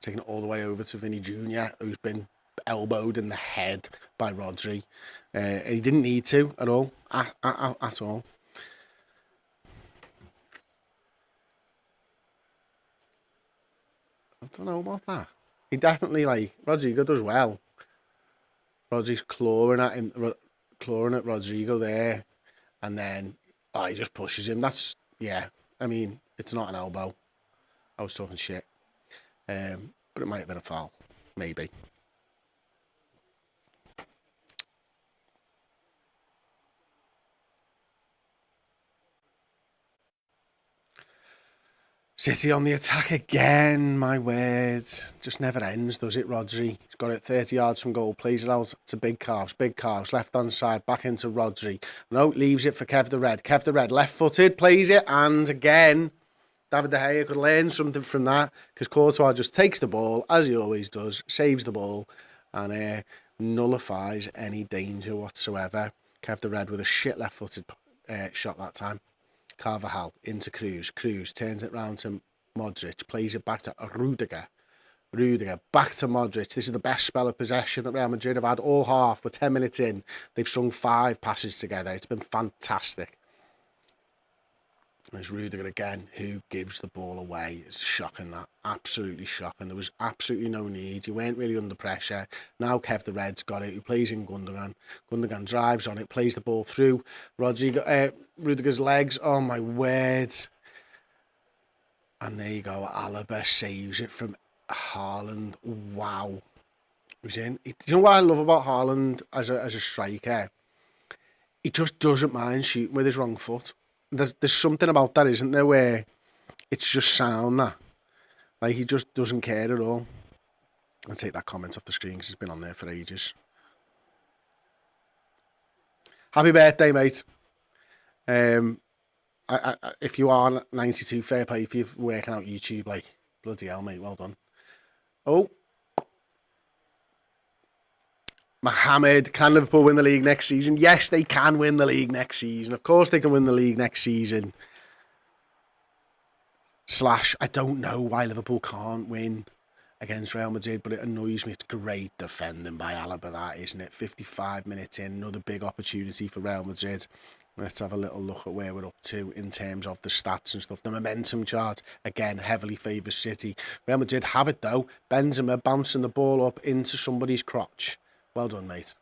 Taking it all the way over to Vinny Jr., who's been elbowed in the head by Rodri. He didn't need to at all. At all. I don't know about that. He definitely, like, Rodrigo does well. Rodri's clawing at him, clawing at Rodrigo there. And then, he just pushes him. That's, yeah. I mean, it's not an elbow. I was talking shit. But it might have been a foul. Maybe. City on the attack again, my word. Just never ends, does it, Rodri? He's got it 30 yards from goal, plays it out to Big Calves, left-hand side, back into Rodri. No, leaves it for Kev the Red, left-footed, plays it, and again, David De Gea could learn something from that, because Courtois just takes the ball, as he always does, saves the ball, and nullifies any danger whatsoever. Kev the Red with a shit left-footed shot that time. Carvajal into Cruz. Cruz turns it round to Modric, plays it back to Rudiger. Rudiger back to Modric. This is the best spell of possession that Real Madrid have had all half. We're 10 minutes in. They've strung 5 passes together. It's been fantastic. There's Rudiger again, who gives the ball away. It's shocking, that. Absolutely shocking. There was absolutely no need. You weren't really under pressure. Now Kev the Red's got it, who plays in Gundogan. Gundogan drives on it, plays the ball through Rudiger's legs. Oh, my word. And there you go. Alaba saves it from Haaland. Wow. Who's in? You know what I love about Haaland as a striker? He just doesn't mind shooting with his wrong foot. There's something about that, isn't there, where it's just sound, that. Like, he just doesn't care at all. I'll take that comment off the screen because it's been on there for ages. Happy birthday, mate. If you are 92, fair play if you're working out YouTube, like, bloody hell, mate, well done. Oh. Mohamed, can Liverpool win the league next season? Yes, they can win the league next season. Of course they can win the league next season. / I don't know why Liverpool can't win against Real Madrid, but it annoys me. It's great defending by Alaba, that, isn't it? 55 minutes in, another big opportunity for Real Madrid. Let's have a little look at where we're up to in terms of the stats and stuff. The momentum chart, again, heavily favours City. Real Madrid have it, though. Benzema bouncing the ball up into somebody's crotch. Well done, mate.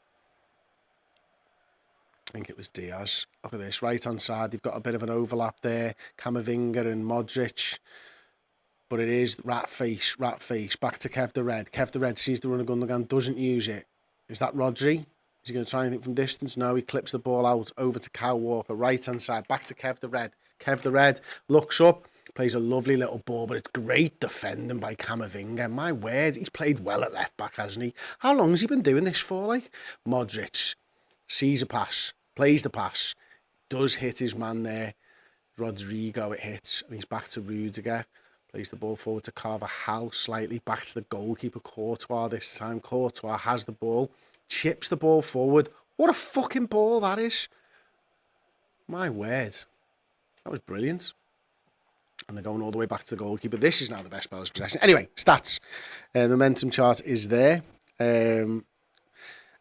I think it was Diaz. Look at this, right-hand side. They've got a bit of an overlap there. Camavinga and Modric. But it is rat face. Back to Kev the Red. Kev the Red sees the run of Gundogan, doesn't use it. Is that Rodri? Is he going to try anything from distance? No, he clips the ball out over to Kyle Walker, right-hand side, back to Kev the Red. Kev the Red looks up, plays a lovely little ball, but it's great defending by Camavinga. My word, he's played well at left-back, hasn't he? How long has he been doing this for, like? Modric sees a pass, plays the pass, does hit his man there. Rodrigo, it hits, and he's back to Rudiger. Plays the ball forward to Carvajal, slightly back to the goalkeeper, Courtois this time. Courtois has the ball. Chips the ball forward. What a fucking ball that is. My word. That was brilliant. And they're going all the way back to the goalkeeper. This is now the best baller's possession. Anyway, stats. The momentum chart is there.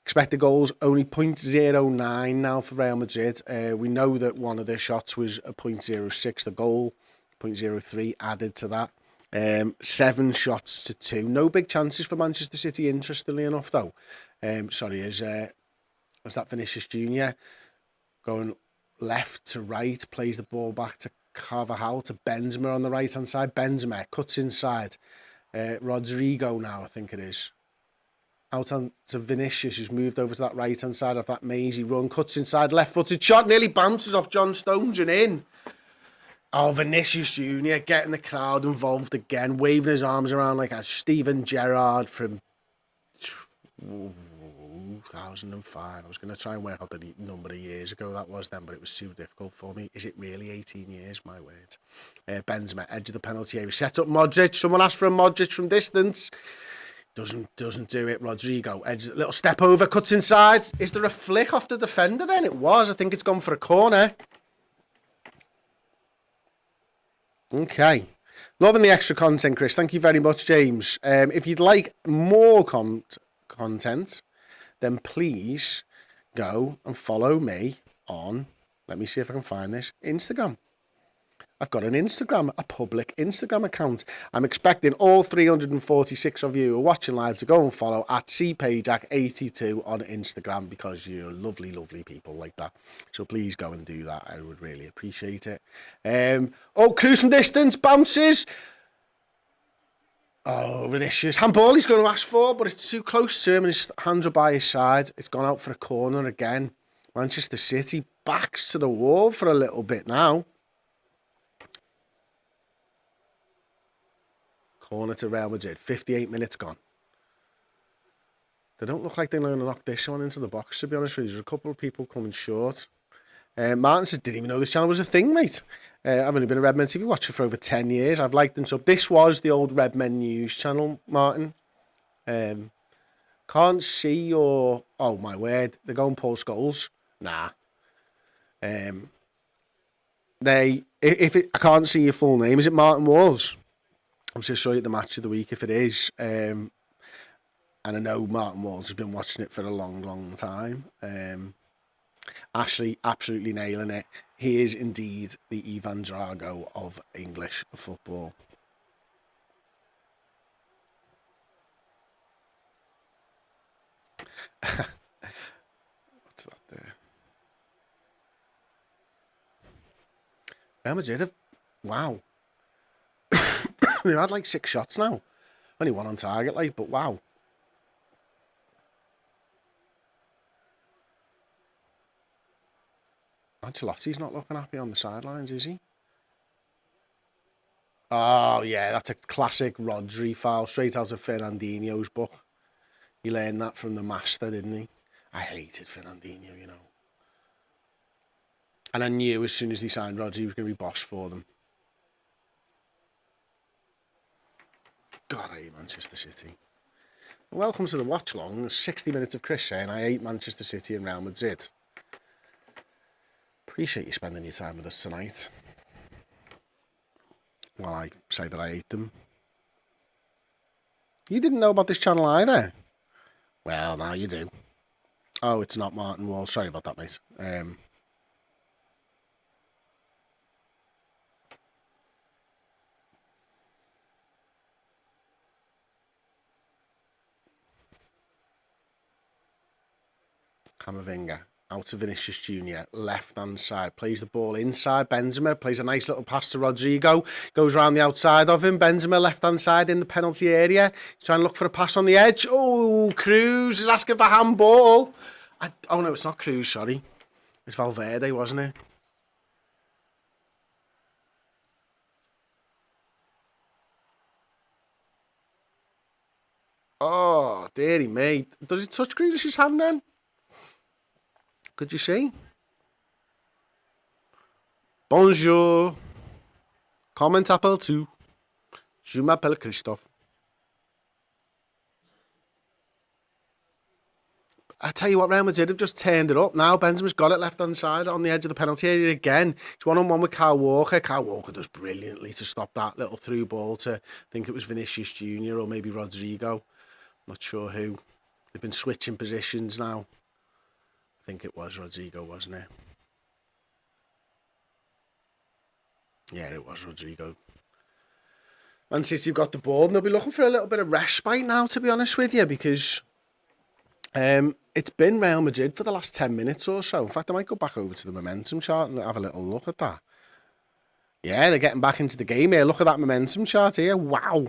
Expected goals, only 0.09 now for Real Madrid. We know that one of their shots was a 0.06, the goal. 0.03 added to that. 7 shots to 2. No big chances for Manchester City, interestingly enough, though. As that Vinicius Jr. going left to right, plays the ball back to Carvajal, to Benzema on the right-hand side. Benzema cuts inside. Rodrigo now, I think it is. Out on to Vinicius, who's moved over to that right-hand side of that mazy run. Cuts inside, left-footed shot, nearly bounces off John Stones and in. Oh, Vinicius Jr. getting the crowd involved again, waving his arms around like a Steven Gerrard from 2005. I was going to try and work out the number of years ago that was then, but it was too difficult for me. Is it really 18 years? My word. Benzema, edge of the penalty area. Set up Modric. Someone asked for a Modric from distance. Doesn't do it. Rodrigo, edge, little step over, cuts inside. Is there a flick off the defender then? It was. I think it's gone for a corner. Okay. Loving the extra content, Chris. Thank you very much, James. If you'd like more content, then please go and follow me on, let me see if I can find this, Instagram. I've got an Instagram, a public Instagram account. I'm expecting all 346 of you who are watching live to go and follow at cpayjack82 on Instagram, because you're lovely, lovely people like that. So please go and do that. I would really appreciate it. Cruise from distance, bounces. Oh, Vinicius. Handball he's going to ask for, but it's too close to him and his hands are by his side. It's gone out for a corner again. Manchester City backs to the wall for a little bit now. Corner to Real Madrid. 58 minutes gone. They don't look like they're going to knock this one into the box, to be honest with you. There's a couple of people coming short. Martin says, didn't even know this channel was a thing, mate. I've only been a Redmen TV watcher for over 10 years. I've liked and sub. This was the old Redmen news channel, Martin. Can't see your... Oh, my word. They're going Paul Scholes. Nah. I can't see your full name. Is it Martin Walls? I'm just showing you the match of the week if it is. And I know Martin Walls has been watching it for a long, long time. Ashley, absolutely nailing it. He is indeed the Ivan Drago of English football. What's that there? Real Madrid have... Wow. They've had like 6 shots now. Only one on target, like, but wow. Ancelotti's not looking happy on the sidelines, is he? Oh, yeah, that's a classic Rodri foul, straight out of Fernandinho's book. He learned that from the master, didn't he? I hated Fernandinho, you know. And I knew as soon as he signed Rodri, he was going to be boss for them. God, I hate Manchester City. Welcome to the Watchalong. 60 minutes of Chris saying I hate Manchester City and Real Madrid. Appreciate you spending your time with us tonight. While I say that I hate them. You didn't know about this channel either? Well, now you do. Oh, it's not Martin Wall. Sorry about that, mate. Camavinga. Out to Vinicius Jr. Left-hand side. Plays the ball inside. Benzema plays a nice little pass to Rodrigo. Goes around the outside of him. Benzema left-hand side in the penalty area. He's trying to look for a pass on the edge. Oh, Cruz is asking for handball. Oh, no, it's not Cruz, sorry. It's Valverde, wasn't it? Oh, dearie me. Does he touch Grealish's hand then? Could you see? Bonjour. Comment appelles-tu? Je m'appelle Christophe. I tell you what, Real Madrid have just turned it up now. Benzema's got it left-hand side on the edge of the penalty area again. He's one-on-one with Kyle Walker. Kyle Walker does brilliantly to stop that little through ball to, I think it was Vinicius Jr. or maybe Rodrigo. Not sure who. They've been switching positions now. I think it was Rodrigo, wasn't it? Yeah, it was Rodrigo. Man City have got the ball and they'll be looking for a little bit of respite now, to be honest with you, because it's been Real Madrid for the last 10 minutes or so. In fact, I might go back over to the momentum chart and have a little look at that. Yeah, they're getting back into the game here. Look at that momentum chart here. Wow.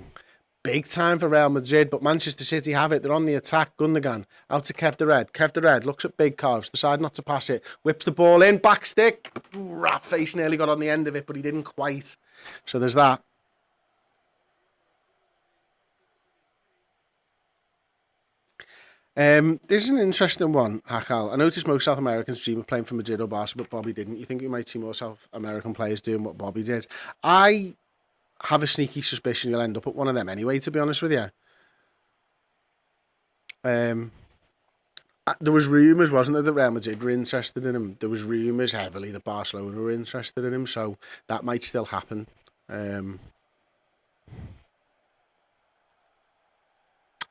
Big time for Real Madrid, but Manchester City have it. They're on the attack. Gundogan out to Kev the Red. Kev the Red looks at Big Carves, decide not to pass it. Whips the ball in, back stick. Rat face nearly got on the end of it, but he didn't quite. So there's that. This is an interesting one, Hakal. I noticed most South Americans dream of playing for Madrid or Barca, but Bobby didn't. You think we might see more South American players doing what Bobby did? I have a sneaky suspicion you'll end up at one of them anyway, to be honest with you. There was rumours, wasn't there, that Real Madrid were interested in him. There was rumours heavily that Barcelona were interested in him, so that might still happen.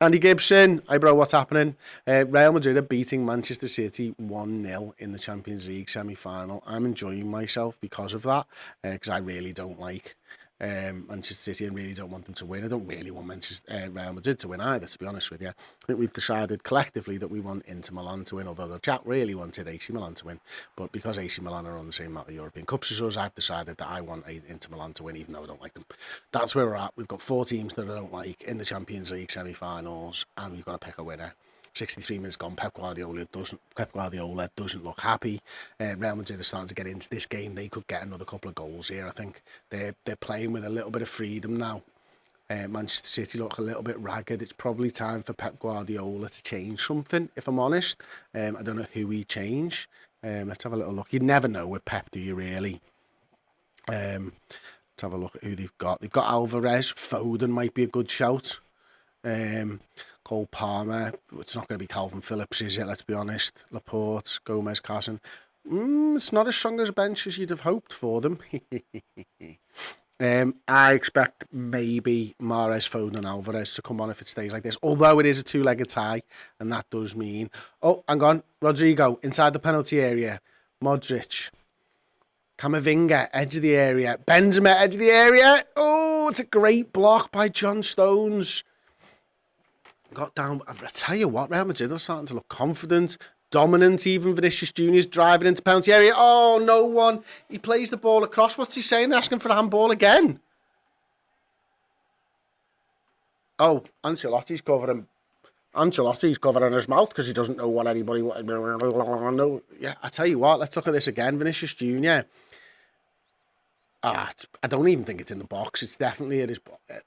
Andy Gibson, hi bro, what's happening? Real Madrid are beating Manchester City 1-0 in the Champions League semi-final. I'm enjoying myself because of that, because I really don't like Manchester City and really don't want them to win. I don't really want Real Madrid to win either, to be honest with you. I think we've decided collectively that we want Inter Milan to win, although the chat really wanted AC Milan to win. But because AC Milan are on the same map of European Cups as us, I've decided that I want Inter Milan to win, even though I don't like them. That's where we're at. We've got 4 teams that I don't like in the Champions League semi-finals, and we've got to pick a winner. 63 minutes gone. Pep Guardiola doesn't look happy. Real Madrid are starting to get into this game. They could get another couple of goals here. I think they're playing with a little bit of freedom now. Manchester City look a little bit ragged. It's probably time for Pep Guardiola to change something, if I'm honest. I don't know who he change. Let's have a little look. You never know with Pep, do you really? Let's have a look at who they've got. They've got Alvarez. Foden might be a good shout. Cole Palmer. It's not going to be Calvin Phillips, is it? Let's be honest. Laporte, Gomez, Carson. It's not as strong as a bench as you'd have hoped for them. I expect maybe Mahrez, Foden and Alvarez to come on if it stays like this. Although it is a 2-legged tie, and that does mean... Oh, hang on. Rodrigo, inside the penalty area. Modric. Camavinga, edge of the area. Benzema, edge of the area. Oh, it's a great block by John Stones. Got down. I tell you what, Real Madrid are starting to look confident, dominant. Even Vinicius Jr.'s driving into penalty area. Oh, no one. He plays the ball across. What's he saying? They're asking for a handball again. Oh, Ancelotti's covering his mouth because he doesn't know what anybody... Yeah, I tell you what, let's look at this again. Vinicius Jr. I don't even think it's in the box. It's definitely at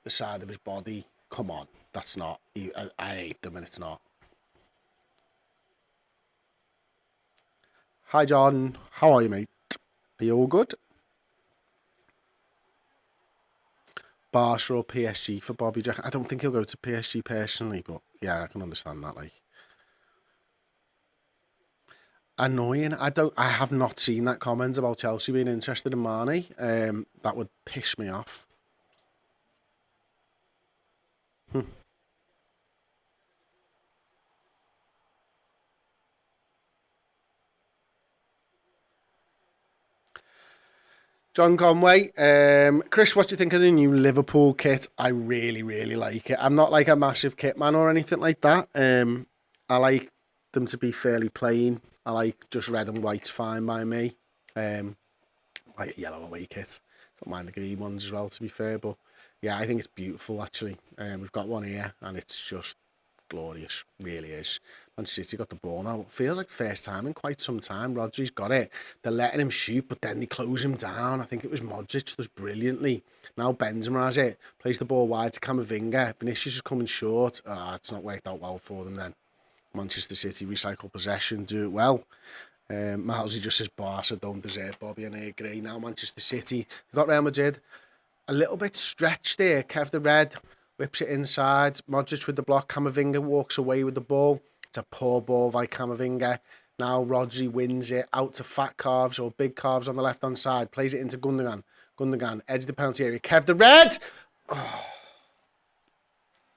the side of his body. Come on. That's not... I hate them and it's not. Hi, John. How are you, mate? Are you all good? Barca or PSG for Bobby Jack? I don't think he'll go to PSG personally, but yeah, I can understand that. Like, annoying. I have not seen that comment about Chelsea being interested in Mane. That would piss me off. John Conway. Chris, what do you think of the new Liverpool kit? I really, really like it. I'm not like a massive kit man or anything like that. I like them to be fairly plain. I like just red and white's fine by me. Like a yellow away kit. Don't mind the green ones as well, to be fair. But yeah, I think it's beautiful, actually. We've got one here, and it's just glorious. Really is. Manchester City got the ball now. It feels like first time in quite some time. Rodri's got it. They're letting him shoot, but then they close him down. I think it was Modric does brilliantly. Now Benzema has it. Plays the ball wide to Camavinga. Vinicius is coming short. It's not worked out well for them then. Manchester City recycle possession, do it well. Milesy just says Barca don't deserve Bobby, and I agree. Now Manchester City, they've got Real Madrid a little bit stretched there. Kev the Red whips it inside. Modric with the block. Camavinga walks away with the ball. It's a poor ball by Camavinga. Now Rodri wins it out to Fat Calves or Big Calves on the left hand side. Plays it into Gundogan. Gundogan edge the penalty area. Kev the Red. Oh,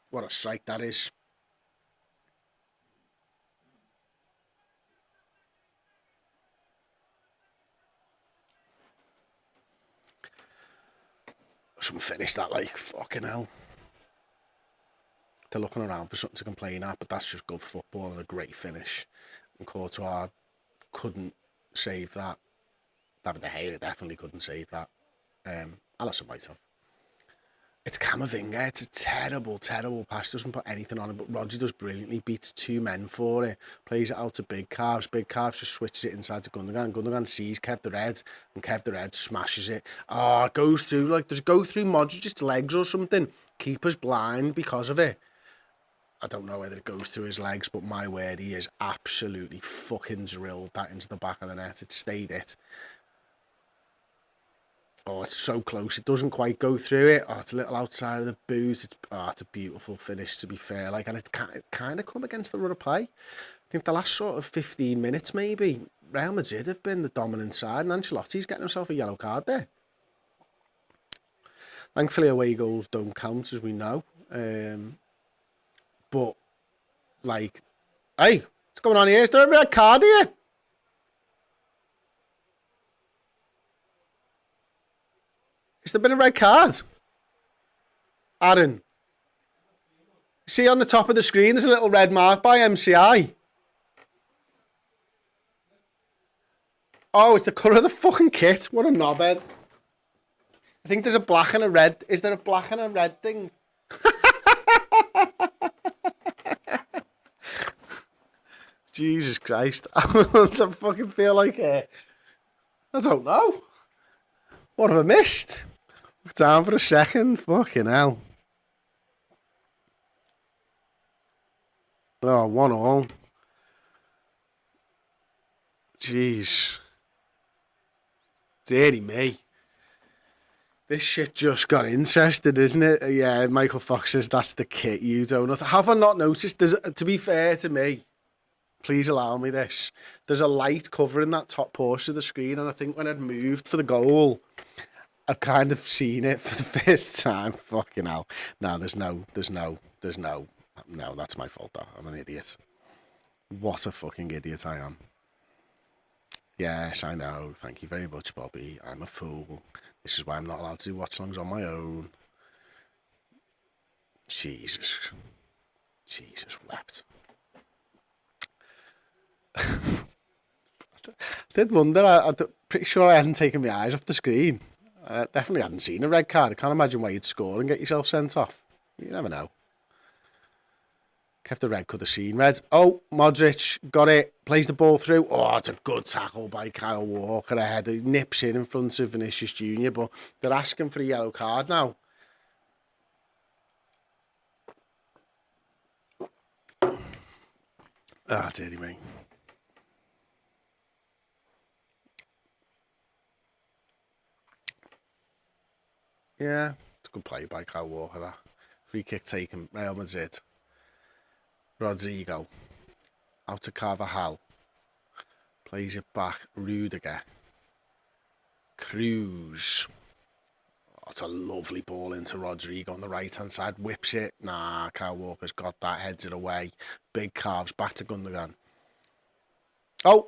what a strike that is. Some finish that like fucking hell. They're looking around for something to complain at, but that's just good football and a great finish. And Courtois couldn't save that. David De Gea definitely couldn't save that. Alisson might have. It's Camavinga. It's a terrible, terrible pass. Doesn't put anything on it, but Rodri does brilliantly. Beats two men for it. Plays it out to Big Calves. Big Calves just switches it inside to Gundogan. Gundogan sees Kev the Red, and Kev the Red smashes it. It goes through, like, does it go through Modric's legs or something? Keeper's blind because of it. I don't know whether it goes through his legs, but my word, he is absolutely fucking drilled that into the back of the net. It stayed it. Oh, it's so close. It doesn't quite go through it. It's a little outside of the boot. It's a beautiful finish, to be fair. Like, and it kind of come against the run of play. I think the last sort of 15 minutes, maybe, Real Madrid have been the dominant side, and Ancelotti's getting himself a yellow card there. Thankfully, away goals don't count, as we know. But, like, hey, what's going on here? Is there a red card here? Has there been a red card? Aaron. See on the top of the screen, there's a little red mark by MCI. Oh, it's the colour of the fucking kit. What a knobhead. I think there's a black and a red. Is there a black and a red thing? Jesus Christ. I fucking feel like... I don't know. What have I missed? Look down for a second. Fucking hell. Oh, 1-1. Jeez. Deary me. This shit just got interested, isn't it? Yeah, Michael Fox says that's the kit you don't know. Have I not noticed? To be fair to me, please allow me this. There's a light covering that top portion of the screen, and I think when I'd moved for the goal, I've kind of seen it for the first time. Fucking hell. No, there's no. No, that's my fault, though. I'm an idiot. What a fucking idiot I am. Yes, I know. Thank you very much, Bobby. I'm a fool. This is why I'm not allowed to do watch-alongs on my own. Jesus wept. I did wonder. I'm pretty sure I hadn't taken my eyes off the screen. I definitely hadn't seen a red card. I can't imagine why you'd score and get yourself sent off. You never know. Kev the Red could have seen red. Oh, Modric got it. Plays the ball through. Oh, it's a good tackle by Kyle Walker ahead. He nips in front of Vinicius Jr., but they're asking for a yellow card now. Dearie me. Yeah, it's a good play by Kyle Walker, that. Free kick taken, Real Madrid. Rodrigo. Out to Carvajal. Plays it back. Rudiger. Cruz. Oh, it's a lovely ball into Rodrigo on the right-hand side. Whips it. Nah, Kyle Walker's got that. Heads it away. Big Calves. Back to Gundogan. Oh,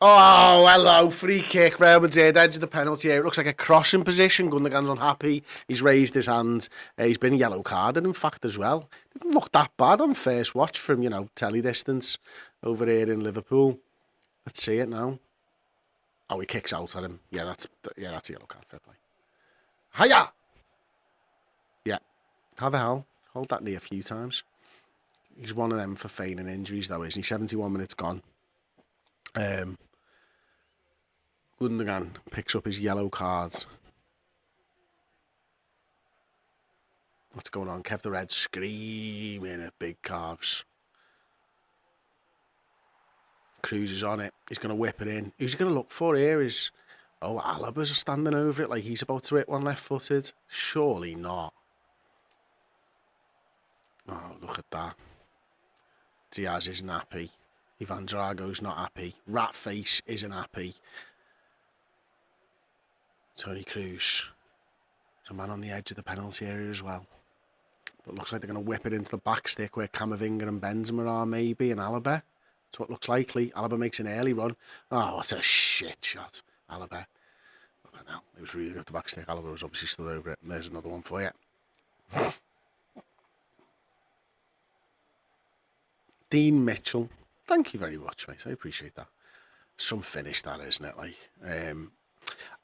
Oh, hello, free kick, Real Madrid, edge of the penalty area. It looks like a crossing position. Gundogan's unhappy. He's raised his hands. He's been yellow carded, in fact, as well. Didn't look that bad on first watch from, telly distance over here in Liverpool. Let's see it now. Oh, he kicks out at him. Yeah, that's a yellow card, fair play. Hiya! Yeah, Carvajal, hold that knee a few times. He's one of them for feigning injuries, though, isn't he? 71 minutes gone. Gundogan picks up his yellow cards. What's going on? Kev the Red screaming at big calves. Cruz is on it. He's going to whip it in. Who's he going to look for here is... Oh, Alaba's standing over it like he's about to hit one left-footed. Surely not. Oh, look at that. Diaz isn't happy. Ivan Drago's not happy. Ratface isn't happy. Tony Cruz. There's a man on the edge of the penalty area as well. But it looks like they're going to whip it into the back stick where Camavinga and Benzema are maybe, and Alaba. That's what looks likely. Alaba makes an early run. Oh, what a shit shot. Alaba. Look at that. It was really good at the back stick. Alaba was obviously stood over it. There's another one for you. Dean Mitchell. Thank you very much, mate. I appreciate that. Some finish that, isn't it?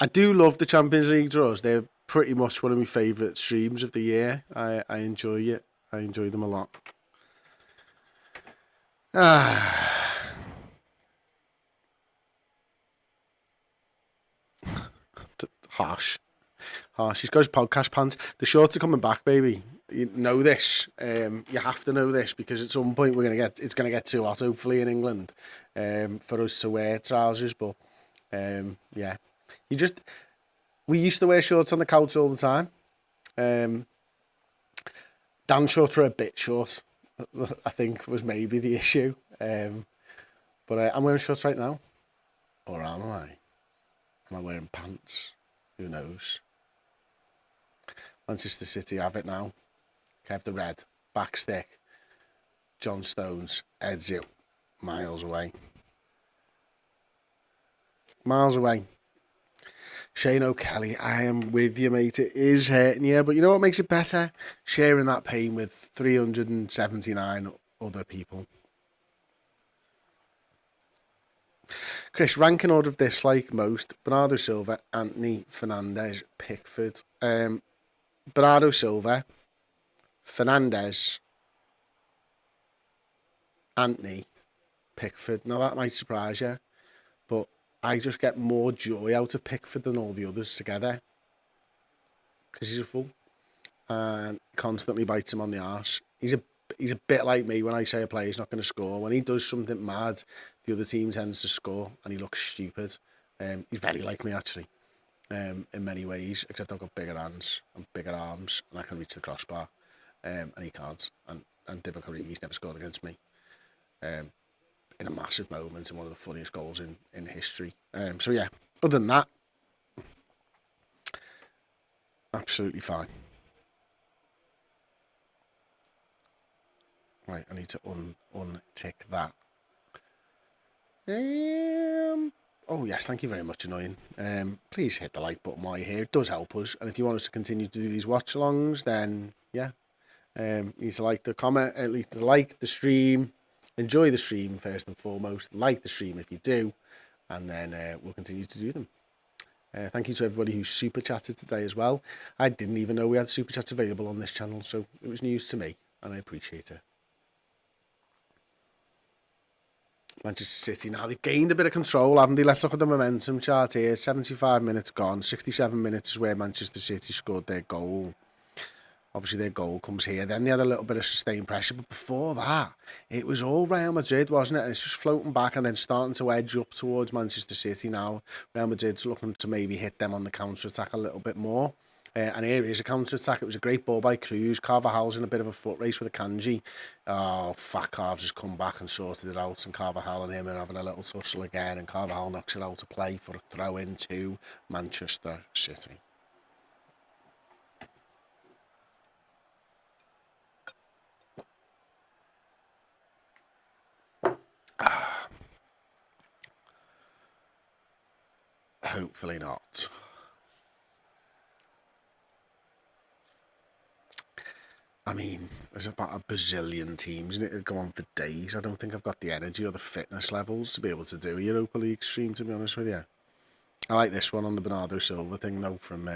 I do love the Champions League draws. They're pretty much one of my favourite streams of the year. I enjoy it. I enjoy them a lot. Harsh. He's got his podcast pants. The shorts are coming back, baby. You know this. You have to know this because at some point it's gonna get too hot, hopefully, in England, for us to wear trousers. But yeah, we used to wear shorts on the couch all the time. Dan shorts were a bit short, I think, was maybe the issue. But I'm wearing shorts right now, or am I? Am I wearing pants? Who knows? Manchester City have it now. Kev the Red, back stick. John Stones, heads it. Miles away. Miles away. Shane O'Kelly, I am with you, mate. It is hurting you, but you know what makes it better? Sharing that pain with 379 other people. Chris, ranking order of dislike most: Bernardo Silva, Anthony, Fernandes, Pickford. Bernardo Silva, Fernandes, Anthony, Pickford. Now that might surprise you, but I just get more joy out of Pickford than all the others together. Because he's a fool and constantly bites him on the arse. He's a bit like me when I say a player's not going to score. When he does something mad, the other team tends to score and he looks stupid. He's very like me, actually, in many ways, except I've got bigger hands and bigger arms and I can reach the crossbar, and he can't. And Divock Origi's never scored against me. In a massive moment, in one of the funniest goals in history. So yeah, other than that, absolutely fine. Right, I need to untick that. Oh yes, thank you very much, Annoying. Please hit the like button while you're here. It does help us. And if you want us to continue to do these watch-alongs, then yeah, you need to like the comment, at least to like the stream. Enjoy the stream first and foremost. Like the stream if you do, and then we'll continue to do them. Thank you to everybody who super chatted today as well. I didn't even know we had super chats available on this channel, so it was news to me, and I appreciate it. Manchester City now, they've gained a bit of control, haven't they? Let's look at the momentum chart here. 75 minutes gone. 67 minutes is where Manchester City scored their goal. Obviously, their goal comes here. Then they had a little bit of sustained pressure. But before that, it was all Real Madrid, wasn't it? And it's just floating back and then starting to edge up towards Manchester City now. Real Madrid's looking to maybe hit them on the counter-attack a little bit more. And here is a counter-attack. It was a great ball by Cruz. Carvajal's in a bit of a foot race with a Kanji. Oh, Fat Carv's just come back and sorted it out. And Carvajal and him are having a little tussle again. And Carvajal knocks it out to play for a throw-in to Manchester City. Hopefully not. I mean, there's about a bazillion teams and it'd go on for days. I don't think I've got the energy or the fitness levels to be able to do a Europa League stream, to be honest with you. I like this one on the Bernardo Silva thing, though, from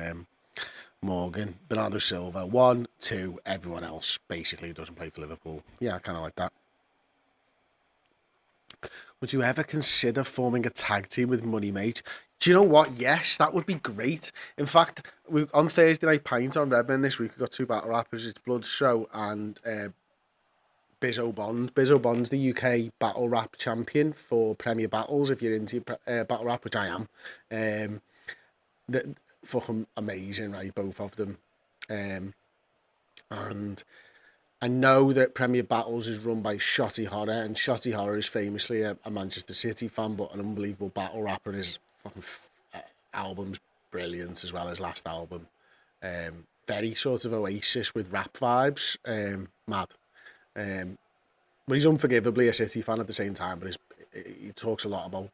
Morgan. Bernardo Silva, 1, 2, everyone else basically doesn't play for Liverpool. Yeah, I kind of like that. Would you ever consider forming a tag team with Money Mate? Do you know what? Yes, that would be great. In fact, on Thursday Night Pint on Redmen this week, we've got 2 battle rappers. It's Blood Show and Bizzo Bond. Bizzo Bond's the UK battle rap champion for Premier Battles, if you're into battle rap, which I am. Fucking amazing, right? Both of them. And I know that Premier Battles is run by Shotty Horror, and Shotty Horror is famously a Manchester City fan, but an unbelievable battle rapper, and his fucking album's brilliant, as well as last album. Very sort of Oasis with rap vibes. Mad. But he's unforgivably a City fan at the same time, but he talks a lot about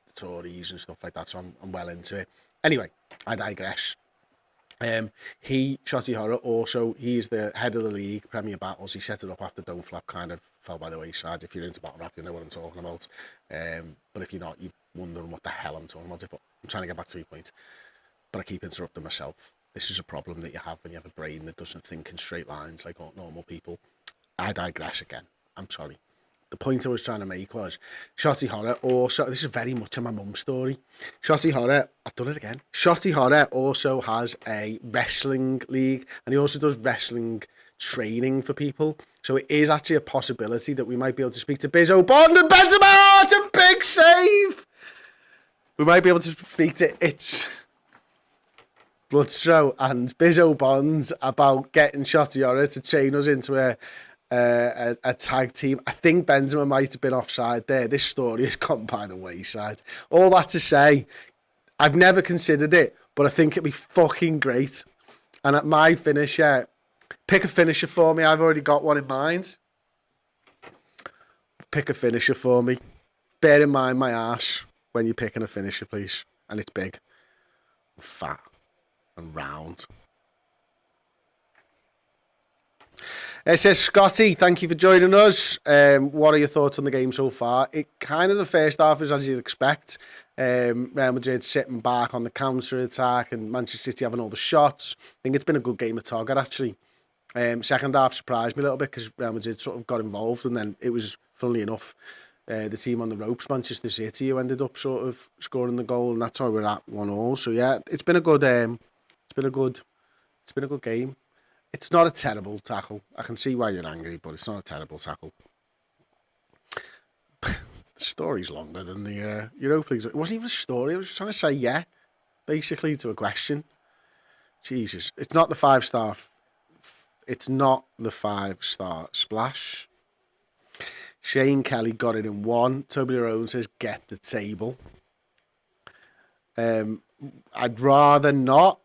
the Tories and stuff like that, so I'm well into it. Anyway, I digress. Shotty Horror, also, he's the head of the league, Premier Battles. He set it up after Don't Flap kind of fell by the wayside. If you're into battle rap, you know what I'm talking about. But if you're not, you're wondering what the hell I'm talking about. I'm trying to get back to my point, but I keep interrupting myself. This is a problem that you have when you have a brain that doesn't think in straight lines like all normal people. I digress again. I'm sorry. The point I was trying to make was Shotty Horror also, this is very much a my mum's story. Shotty Horror, I've done it again. Shotty Horror also has a wrestling league, and he also does wrestling training for people. So it is actually a possibility that we might be able to speak to Bizzo Bond and Benzema. It's a big save. We might be able to speak to Bloodstro and Bizzo Bond about getting Shotty Horror to chain us into a tag team. I think Benzema might have been offside there. This story has gone by the wayside. All that to say, I've never considered it, but I think it'd be fucking great. And at my finisher, pick a finisher for me. I've already got one in mind. Pick a finisher for me. Bear in mind my ass when you're picking a finisher, please. And it's big, and fat, and round. It says, Scotty, thank you for joining us. What are your thoughts on the game so far? It kind of, the first half is as you'd expect. Real Madrid sitting back on the counter-attack and Manchester City having all the shots. I think it's been a good game of Togger, actually. Second half surprised me a little bit because Real Madrid sort of got involved, and then it was, funnily enough, the team on the ropes, Manchester City, who ended up sort of scoring the goal, and that's why we're at 1-1. So yeah, it's been a good game. It's not a terrible tackle. I can see why you're angry, but it's not a terrible tackle. The story's longer than the Europa League. It wasn't even a story. I was just trying to say yeah, basically, to a question. Jesus. It's not the 5-star. It's not the 5-star splash. Shane Kelly got it in 1. Toby Lerone says, get the table. I'd rather not.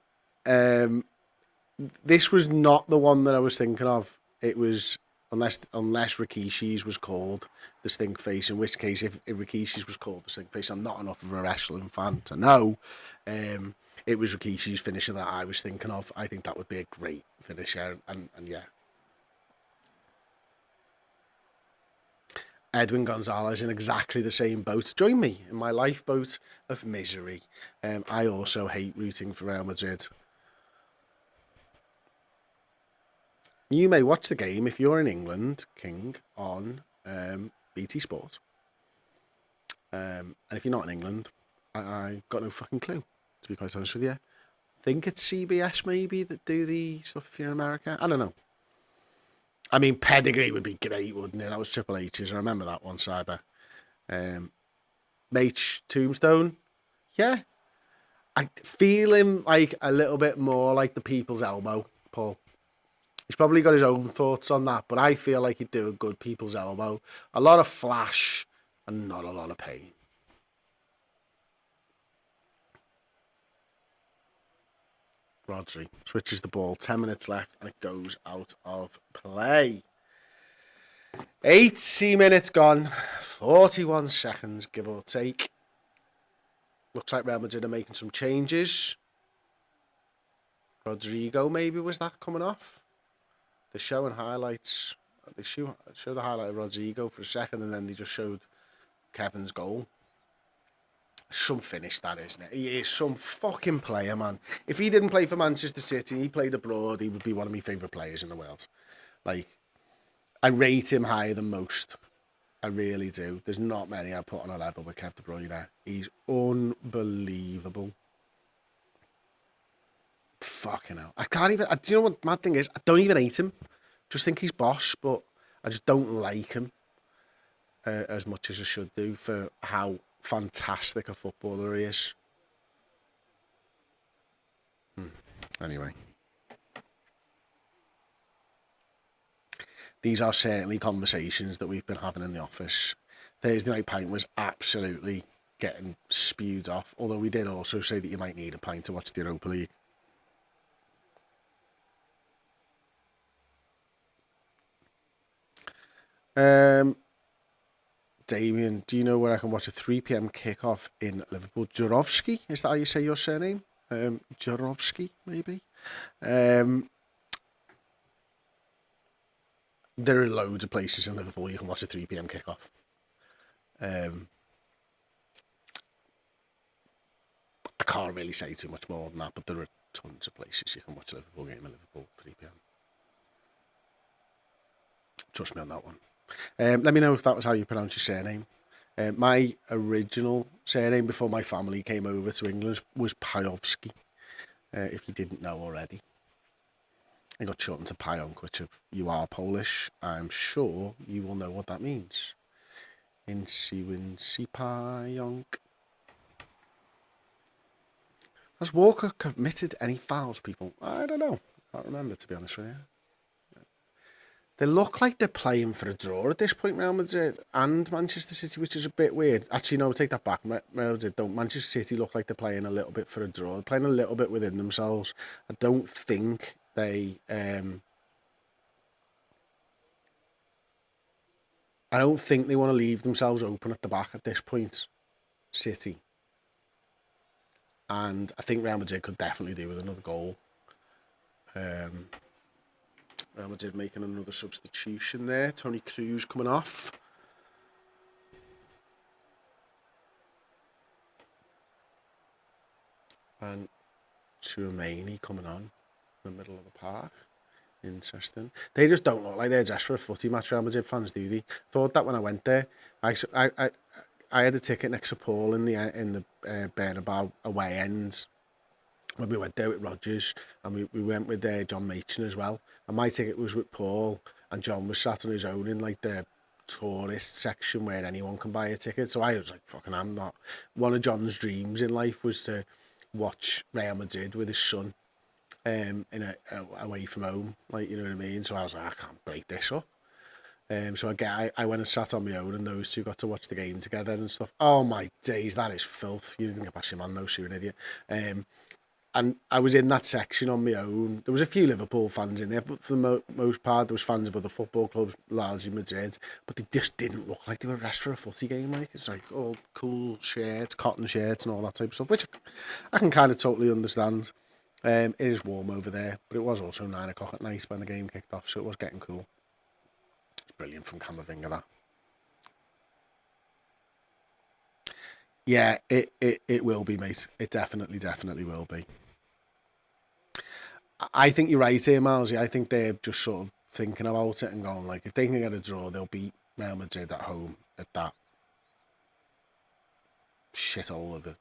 This was not the one that I was thinking of. It was, unless Rikishi's was called the stink face, in which case, if Rikishi's was called the stink face, I'm not enough of a wrestling fan to know. It was Rikishi's finisher that I was thinking of. I think that would be a great finisher, and yeah. Edwin Gonzalez in exactly the same boat. Join me in my lifeboat of misery. I also hate rooting for Real Madrid. You may watch the game if you're in England, King, on BT Sport. And if you're not in England, I got no fucking clue, to be quite honest with you. I think it's CBS maybe that do the stuff if you're in America. I don't know. I mean, Pedigree would be great, wouldn't it? That was Triple H's. I remember that one, Cyber. Mate Tombstone. Yeah. I feel him like a little bit more like the people's elbow, Paul. He's probably got his own thoughts on that, but I feel like he'd do a good people's elbow. A lot of flash and not a lot of pain. Rodri switches the ball. 10 minutes left and it goes out of play. 80 minutes gone. 41 seconds, give or take. Looks like Real Madrid are making some changes. Rodrigo, maybe, was that coming off? They're showing highlights. They show the highlight of Rodrigo for a second, and then they just showed Kevin's goal. Some finish, that, isn't it? He is some fucking player, man. If he didn't play for Manchester City, he played abroad, he would be one of my favourite players in the world. Like, I rate him higher than most. I really do. There's not many I put on a level with Kev De Bruyne. He's unbelievable. Fucking hell. I can't even... do you know what the mad thing is? I don't even hate him. Just think he's boss, but I just don't like him as much as I should do for how fantastic a footballer he is. Anyway. These are certainly conversations that we've been having in the office. Thursday night pint was absolutely getting spewed off, although we did also say that you might need a pint to watch the Europa League. Damien, do you know where I can watch a 3 p.m. kickoff in Liverpool? Jurovsky, is that how you say your surname? Jurovsky, maybe? There are loads of places in Liverpool you can watch a 3 p.m. kickoff. I can't really say too much more than that, but there are tons of places you can watch a Liverpool game in Liverpool, 3 p.m. Trust me on that one. Let me know if that was how you pronounce your surname. My original surname before my family came over to England was Pajowski, if you didn't know already. I got shortened to Pająk, which if you are Polish, I'm sure you will know what that means. Incy Pająk. Has Walker committed any fouls, people? I don't know. I can't remember, to be honest with you. They look like they're playing for a draw at this point, Real Madrid and Manchester City, which is a bit weird. Actually, no, take that back. Real Madrid don't. Manchester City look like they're playing a little bit for a draw. They're playing a little bit within themselves. I don't think they... I don't think they want to leave themselves open at the back at this point, City. And I think Real Madrid could definitely do with another goal. Real Madrid making another substitution there. Toni Kroos coming off. And Tchouameni coming on in the middle of the park. Interesting. They just don't look like they're dressed for a footy match, Real Madrid fans, do they? Thought that when I went there. I had a ticket next to Paul in the Bernabeu away end when we went there with Rodgers, and we went with John Machin as well. And my ticket was with Paul, and John was sat on his own in like the tourist section where anyone can buy a ticket. So I was like, fucking, I'm not. One of John's dreams in life was to watch Real Madrid with his son away from home, like, you know what I mean? So I was like, I can't break this up. So I went and sat on my own, and those two got to watch the game together and stuff. Oh my days, that is filth. You didn't get past your man though, so you're an idiot. And I was in that section on my own. There was a few Liverpool fans in there, but for the most part, there was fans of other football clubs, largely Madrid. But they just didn't look like they were dressed for a footy game. Like, it's like all cool shirts, cotton shirts, and all that type of stuff, which I can kind of totally understand. It is warm over there, but it was also 9 o'clock at night when the game kicked off, so it was getting cool. It's brilliant from Camavinga, that. Yeah, it will be, mate. It definitely will be. I think you're right here, Milesy. I think they're just sort of thinking about it and going, like, if they can get a draw, they'll beat Real Madrid at home at that shithole of a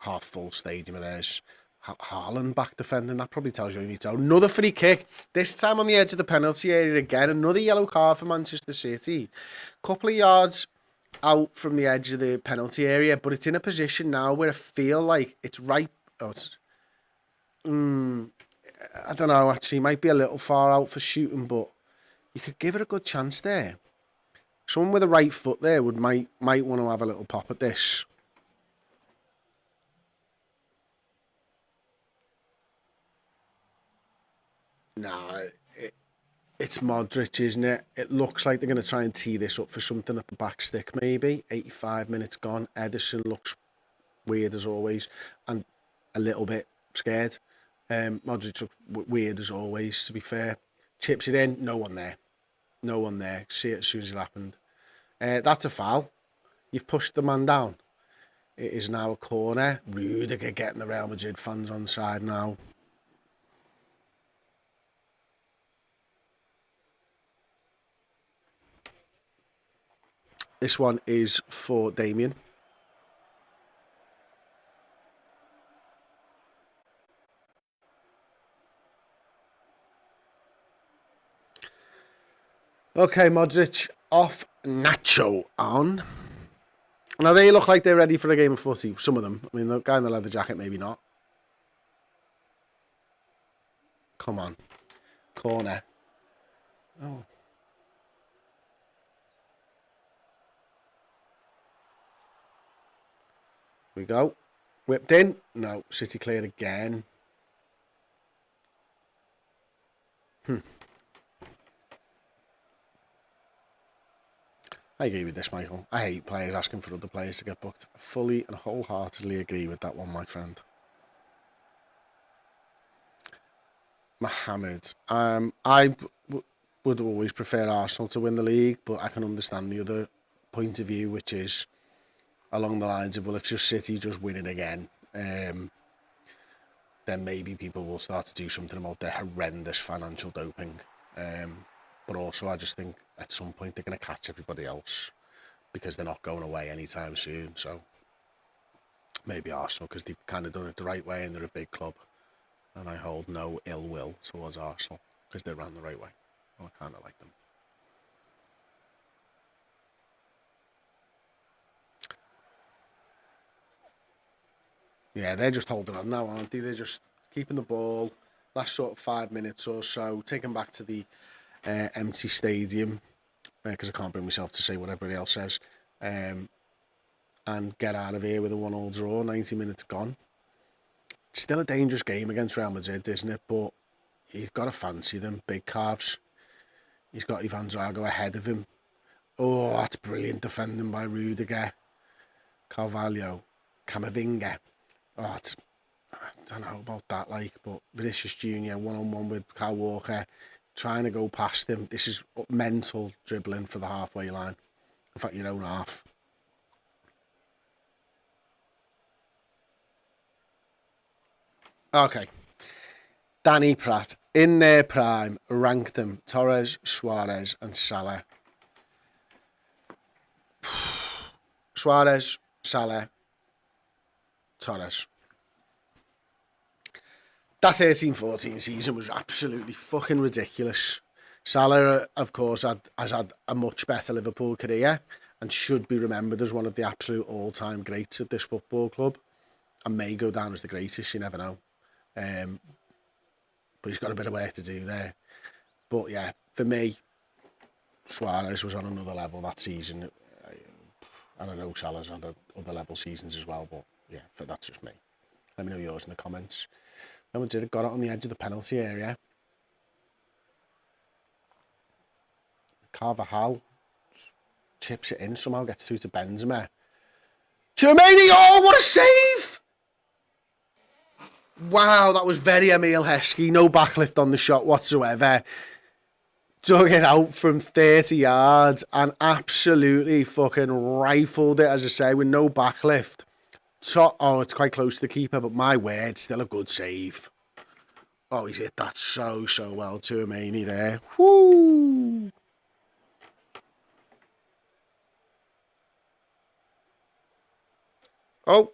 half-full stadium of theirs. Haaland back defending, that probably tells you need to. Another free kick, this time on the edge of the penalty area again. Another yellow card for Manchester City. Couple of yards out from the edge of the penalty area, but it's in a position now where I feel like it's right. I don't know, actually, might be a little far out for shooting, but you could give it a good chance there. Someone with a right foot there might want to have a little pop at this. No, it's Modric, isn't it? It looks like they're going to try and tee this up for something at the back stick, maybe. 85 minutes gone. Ederson looks weird as always, and a little bit scared. Modric looked weird as always, to be fair. Chips it in, no one there. No one there. See it as soon as it happened. That's a foul. You've pushed the man down. It is now a corner. Rudiger getting the Real Madrid fans on side now. This one is for Damien. Okay, Modric off, Nacho on. Now, they look like they're ready for a game of footy, some of them. I mean, the guy in the leather jacket, maybe not. Come on. Corner. Oh. Here we go. Whipped in. No, City cleared again. I agree with this, Michael. I hate players asking for other players to get booked. I fully and wholeheartedly agree with that one, my friend. Mohamed. Would always prefer Arsenal to win the league, but I can understand the other point of view, which is along the lines of, well, if just City just win it again, then maybe people will start to do something about their horrendous financial doping. But also, I just think at some point they're going to catch everybody else because they're not going away anytime soon. So maybe Arsenal, because they've kind of done it the right way and they're a big club. And I hold no ill will towards Arsenal because they ran the right way. And I kind of like them. Yeah, they're just holding on now, aren't they? They're just keeping the ball. Last sort of 5 minutes or so, taken back to the empty stadium, because I can't bring myself to say what everybody else says, and get out of here with a 1-1 draw, 90 minutes gone. Still a dangerous game against Real Madrid, isn't it? But you've got to fancy them, big calves. He's got Ivan Drago ahead of him. Oh, that's brilliant defending by Rudiger. Carvalho, Camavinga. Oh, I don't know about that, but Vinicius Jr. one-on-one with Kyle Walker, trying to go past him. This is mental dribbling for the halfway line. In fact, your own half. Okay. Danny Pratt, in their prime, ranked them Torres, Suarez and Salah. Suarez, Salah, Torres. That 13-14 season was absolutely fucking ridiculous. Salah, of course, has had a much better Liverpool career and should be remembered as one of the absolute all-time greats of this football club, and may go down as the greatest, you never know. But he's got a bit of work to do there. But yeah, for me, Suarez was on another level that season. And I know Salah's had other level seasons as well, but yeah, that's just me. Let me know yours in the comments. Real Madrid got it on the edge of the penalty area. Carvajal chips it in, somehow gets through to Benzema. Tchouameni, oh, what a save! Wow, that was very Emile Heskey. No backlift on the shot whatsoever. Dug it out from 30 yards and absolutely fucking rifled it, as I say, with no backlift. So, oh, it's quite close to the keeper, but my word, still a good save. Oh, he's hit that so well to Tchouameni there. Woo! Oh.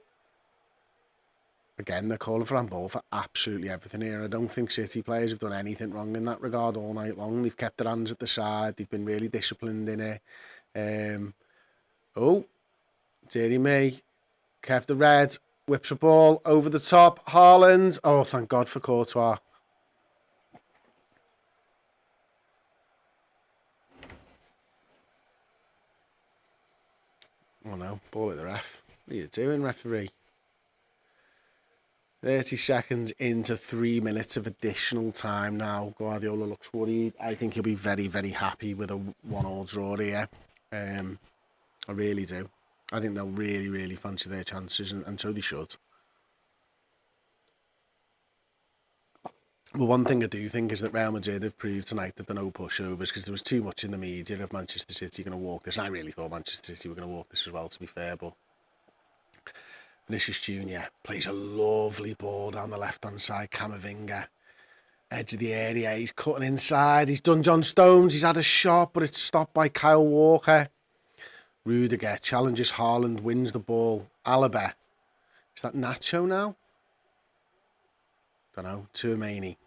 Again, they're calling for handball for absolutely everything here. I don't think City players have done anything wrong in that regard all night long. They've kept their hands at the side. They've been really disciplined in it. Oh, dearie me. Kev the Red whips a ball over the top. Haaland. Oh, thank God for Courtois. Oh no, ball at the ref. What are you doing, referee? 30 seconds into 3 minutes of additional time now. Guardiola looks worried. I think he'll be very, very happy with a 1-1 draw here. I really do. I think they'll really, really fancy their chances, and so they should. But one thing I do think is that Real Madrid have proved tonight that they're no pushovers, because there was too much in the media of Manchester City going to walk this. And I really thought Manchester City were going to walk this as well, to be fair. But Vinicius Junior plays a lovely ball down the left-hand side. Camavinga, edge of the area. He's cutting inside. He's done John Stones. He's had a shot, but it's stopped by Kyle Walker. Rudiger challenges Haaland, wins the ball. Alaba. Is that Nacho now? Don't know. Tuamini.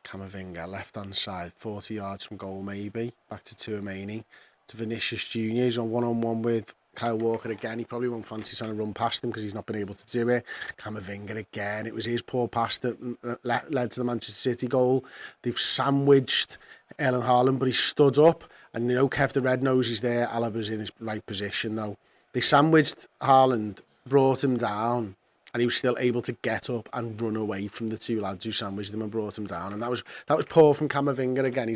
Camavinga, left-hand side, 40 yards from goal maybe. Back to Tuamini. To Vinicius Junior. He's on one-on-one with Kyle Walker again. He probably won't fancy trying to run past him because he's not been able to do it. Camavinga again. It was his poor pass that led to the Manchester City goal. They've sandwiched Erling Haaland, but he stood up. And, you know, Kev the Red knows he's there. Alaba's in his right position, though. They sandwiched Haaland, brought him down, and he was still able to get up and run away from the two lads who sandwiched him and brought him down. And that was poor from Camavinga again.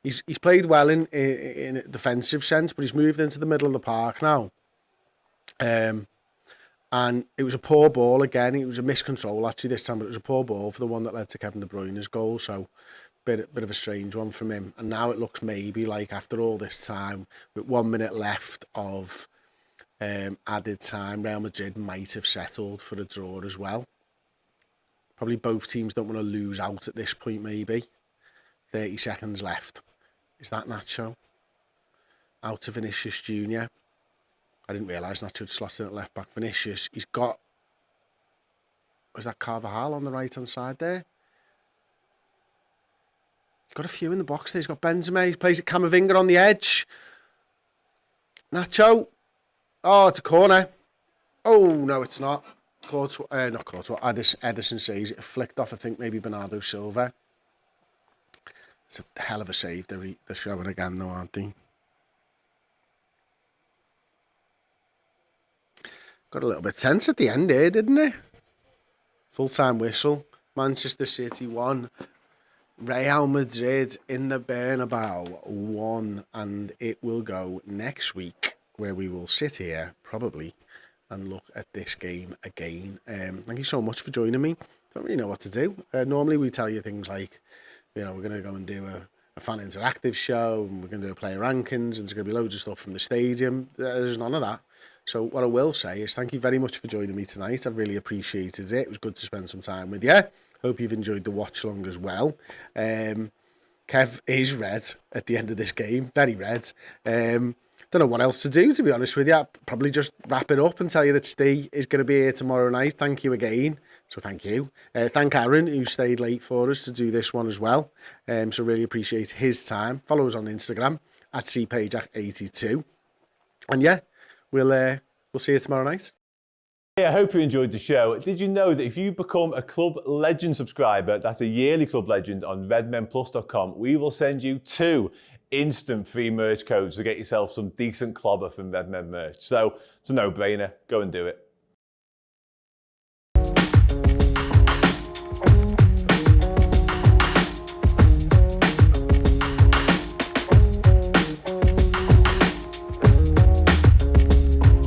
He's played well in a defensive sense, but he's moved into the middle of the park now. And it was a poor ball again. It was a miscontrol actually this time, but it was a poor ball for the one that led to Kevin De Bruyne's goal. So bit of a strange one from him. And now it looks maybe like after all this time, with 1 minute left of added time, Real Madrid might have settled for a draw as well. Probably both teams don't want to lose out at this point, maybe. 30 seconds left. Is that Nacho? Out to Vinicius Junior. I didn't realise Nacho had slotted in at left back. Vinicius, he's got... Was that Carvajal on the right-hand side there? He's got a few in the box there. He's got Benzema. He plays at Camavinga on the edge. Nacho. Oh, it's a corner. Oh, no, it's not. Not Courtois. Ederson saves it. Flicked off, I think, maybe Bernardo Silva. It's a hell of a save. They're showing again, though, aren't they? Got a little bit tense at the end here, didn't it? Full-time whistle. Manchester City 1. Real Madrid in the Bernabeu 1. And it will go next week, where we will sit here, probably, and look at this game again. Thank you so much for joining me. Don't really know what to do. Normally we tell you things like, you know, we're going to go and do a fan interactive show, and we're going to do a player rankings, and there's going to be loads of stuff from the stadium. There's none of that. So what I will say is thank you very much for joining me tonight. I've really appreciated it. It was good to spend some time with you. Hope you've enjoyed the watch along as well. Kev is red at the end of this game, very red. Don't know what else to do, to be honest with you. I'll probably just wrap it up and tell you that Steve is going to be here tomorrow night. Thank you again. So thank you. Thank Aaron, who stayed late for us to do this one as well. So really appreciate his time. Follow us on Instagram at cpageac82. And yeah, we'll see you tomorrow night. Hey, I hope you enjoyed the show. Did you know that if you become a Club Legend subscriber, that's a yearly Club Legend on redmenplus.com, we will send you 2 instant free merch codes to get yourself some decent clobber from Redmen merch. So it's a no-brainer. Go and do it.